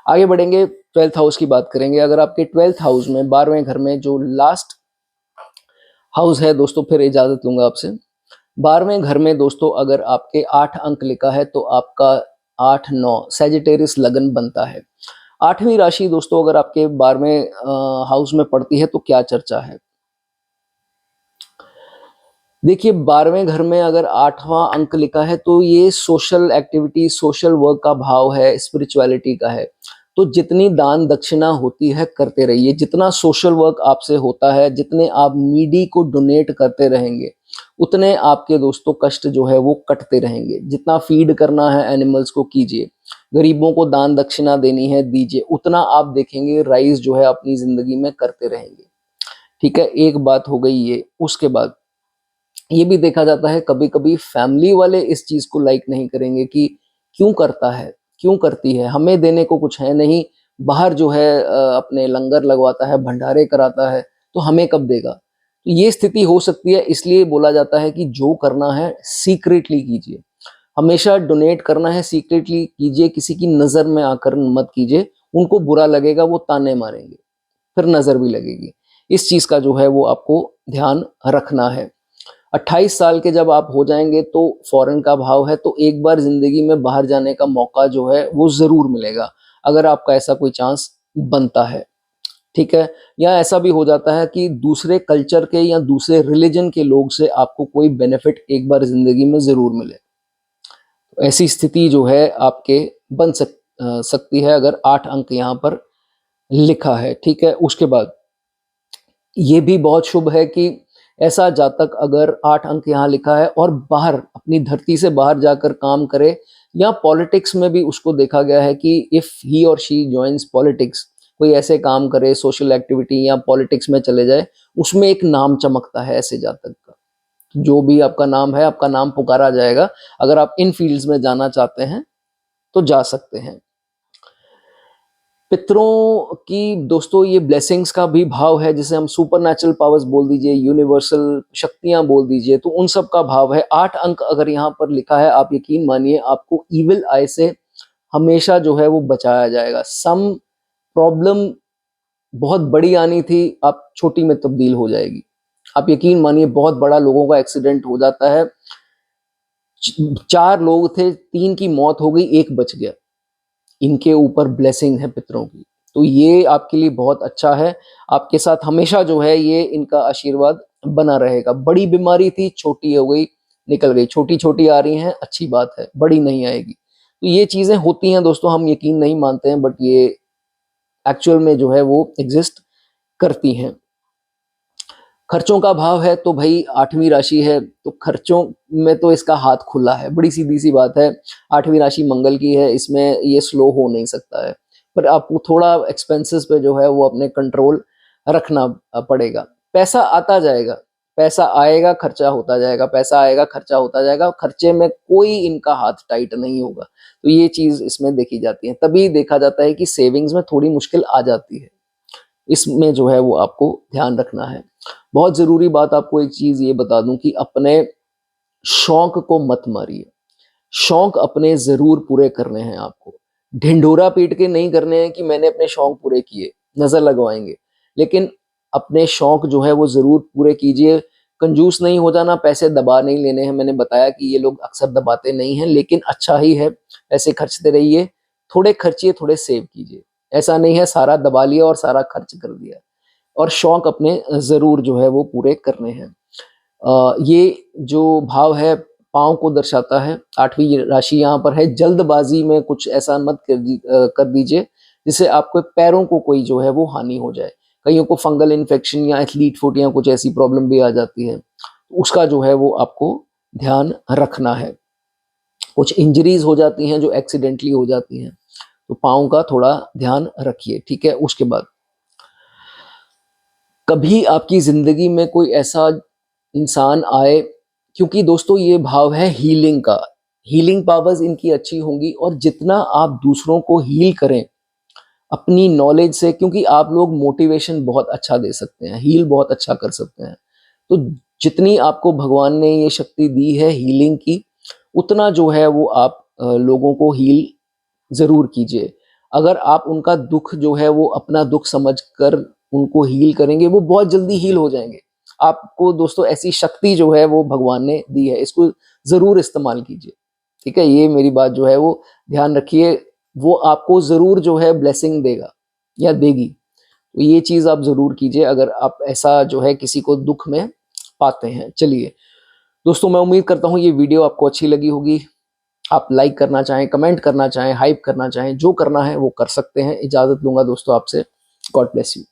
आगे बढ़ेंगे, 12th हाउस की बात करेंगे। अगर आपके 12th हाउस में 12वें घर में जो लास्ट हाउस है दोस्तों, फिर इजाजत लूंगा आपसे। 12वें घर में दोस्तों अगर आपके 8 अंक लिखा है तो आपका 8-9 सैजिटेरियस लगन बनता है। 8वीं राशि दोस्तों अगर आपके 12वें हाउस में पड़ती है तो क्या चर्चा है। देखिए 12वें घर में अगर 8वां अंक लिखा है तो ये सोशल एक्टिविटी, सोशल वर्क का भाव है, स्पिरिचुअलिटी का है। तो जितनी दान दक्षिणा होती है करते रहिए, जितना सोशल वर्क आपसे होता है, जितने आप नीडी को डोनेट करते रहेंगे, उतने आपके दोस्तों कष्ट जो है वो कटते रहेंगे। जितना फीड करना है एनिमल्स को कीजिए, गरीबों को दान दक्षिणा देनी है दीजिए, उतना आप देखेंगे राइज जो है अपनी जिंदगी में करते रहेंगे, ठीक है। एक बात हो गई ये। उसके बाद ये भी देखा जाता है कभी कभी फैमिली वाले इस चीज को लाइक नहीं करेंगे कि क्यों करता है, क्यों करती है, हमें देने को कुछ है नहीं, बाहर जो है अपने लंगर लगवाता है, भंडारे कराता है, तो हमें कब देगा। तो ये स्थिति हो सकती है, इसलिए बोला जाता है कि जो करना है सीक्रेटली कीजिए, हमेशा डोनेट करना है सीक्रेटली कीजिए, किसी की नजर में आकर मत कीजिए, उनको बुरा लगेगा, वो ताने मारेंगे, फिर नजर भी लगेगी। इस चीज का जो है वो आपको ध्यान रखना है। 28 साल के जब आप हो जाएंगे तो फॉरेन का भाव है, तो एक बार जिंदगी में बाहर जाने का मौका जो है वो जरूर मिलेगा, अगर आपका ऐसा कोई चांस बनता है, ठीक है। या ऐसा भी हो जाता है कि दूसरे कल्चर के या दूसरे रिलीजन के लोग से आपको कोई बेनिफिट एक बार जिंदगी में जरूर मिले। तो ऐसी स्थिति जो है आपके बन सकती है अगर 8 अंक यहाँ पर लिखा है, ठीक है। उसके बाद ये भी बहुत शुभ है कि ऐसा जातक अगर 8 अंक यहाँ लिखा है और बाहर अपनी धरती से बाहर जाकर काम करे, या पॉलिटिक्स में भी उसको देखा गया है कि इफ ही और शी जॉइंस पॉलिटिक्स, कोई ऐसे काम करे सोशल एक्टिविटी या पॉलिटिक्स में चले जाए, उसमें एक नाम चमकता है ऐसे जातक का। जो भी आपका नाम है, आपका नाम पुकारा जाएगा। अगर आप इन फील्ड्स में जाना चाहते हैं तो जा सकते हैं। पितरों की दोस्तों ये ब्लेसिंग्स का भी भाव है, जिसे हम सुपर नेचुरल पावर्स बोल दीजिए, यूनिवर्सल शक्तियां बोल दीजिए, तो उन सब का भाव है। 8 अंक अगर यहाँ पर लिखा है, आप यकीन मानिए आपको इविल आई से हमेशा जो है वो बचाया जाएगा। सम प्रॉब्लम बहुत बड़ी आनी थी, आप छोटी में तब्दील हो जाएगी। आप यकीन मानिए बहुत बड़ा लोगों का एक्सीडेंट हो जाता है, 4 लोग थे, 3 की मौत हो गई, 1 बच गया। इनके ऊपर ब्लेसिंग है पितरों की, तो ये आपके लिए बहुत अच्छा है। आपके साथ हमेशा जो है ये इनका आशीर्वाद बना रहेगा। बड़ी बीमारी थी, छोटी हो गई, निकल गई, छोटी छोटी आ रही हैं, अच्छी बात है, बड़ी नहीं आएगी। तो ये चीजें होती हैं दोस्तों, हम यकीन नहीं मानते हैं, बट ये एक्चुअल में जो है वो एग्जिस्ट करती हैं। खर्चों का भाव है तो भाई 8वीं राशि है, तो खर्चों में तो इसका हाथ खुला है, बड़ी सीधी सी बात है। 8वीं राशि मंगल की है, इसमें ये स्लो हो नहीं सकता है, पर आपको थोड़ा एक्सपेंसेस पे जो है वो अपने कंट्रोल रखना पड़ेगा। पैसा आता जाएगा, पैसा आएगा, खर्चा होता जाएगा, पैसा आएगा, खर्चा होता जाएगा, खर्चे में कोई इनका हाथ टाइट नहीं होगा। तो ये चीज इसमें देखी जाती है। तभी देखा जाता है कि सेविंग्स में थोड़ी मुश्किल आ जाती है, इसमें जो है वो आपको ध्यान रखना है। बहुत जरूरी बात आपको एक चीज ये बता दूं कि अपने शौक को मत मारिए। शौक अपने जरूर पूरे करने हैं आपको, ढिंढोरा पीट के नहीं करने हैं कि मैंने अपने शौक पूरे किए, नजर लगवाएंगे। लेकिन अपने शौक जो है वो जरूर पूरे कीजिए। कंजूस नहीं हो जाना, पैसे दबा नहीं लेने हैं। मैंने बताया कि ये लोग अक्सर दबाते नहीं हैं, लेकिन अच्छा ही है, पैसे खर्चते रहिए, थोड़े खर्चिए, थोड़े सेव कीजिए। ऐसा नहीं है सारा दबा लिया और सारा खर्च कर दिया। और शौक अपने जरूर जो है वो पूरे करने हैं। ये जो भाव है पाँव को दर्शाता है। 8वीं राशि यहाँ पर है। जल्दबाजी में कुछ ऐसा मत कर दीजिए जिससे आपके पैरों को कोई जो है वो हानि हो जाए। कईयों को फंगल इन्फेक्शन या एथलीट फुट या कुछ ऐसी प्रॉब्लम भी आ जाती है, उसका जो है वो आपको ध्यान रखना है। कुछ इंजरीज हो जाती हैं जो एक्सीडेंटली हो जाती हैं, तो पाँव का थोड़ा ध्यान रखिए, ठीक है। उसके बाद कभी आपकी जिंदगी में कोई ऐसा इंसान आए, क्योंकि दोस्तों ये भाव है हीलिंग का, हीलिंग पावर्स इनकी अच्छी होंगी। और जितना आप दूसरों को हील करें अपनी नॉलेज से, क्योंकि आप लोग मोटिवेशन बहुत अच्छा दे सकते हैं, हील बहुत अच्छा कर सकते हैं, तो जितनी आपको भगवान ने ये शक्ति दी है हीलिंग की, उतना जो है वो आप लोगों को हील जरूर कीजिए। अगर आप उनका दुख जो है वो अपना दुख समझकर उनको हील करेंगे, वो बहुत जल्दी हील हो जाएंगे। आपको दोस्तों ऐसी शक्ति जो है वो भगवान ने दी है, इसको जरूर इस्तेमाल कीजिए, ठीक है। ये मेरी बात जो है वो ध्यान रखिए, वो आपको जरूर जो है ब्लेसिंग देगा या देगी। तो ये चीज आप जरूर कीजिए अगर आप ऐसा जो है किसी को दुख में पाते हैं। चलिए दोस्तों, मैं उम्मीद करता हूँ ये वीडियो आपको अच्छी लगी होगी। आप लाइक करना चाहें, कमेंट करना चाहें, हाइप करना चाहें, जो करना है वो कर सकते हैं। इजाजत लूंगा दोस्तों आपसे। God bless you.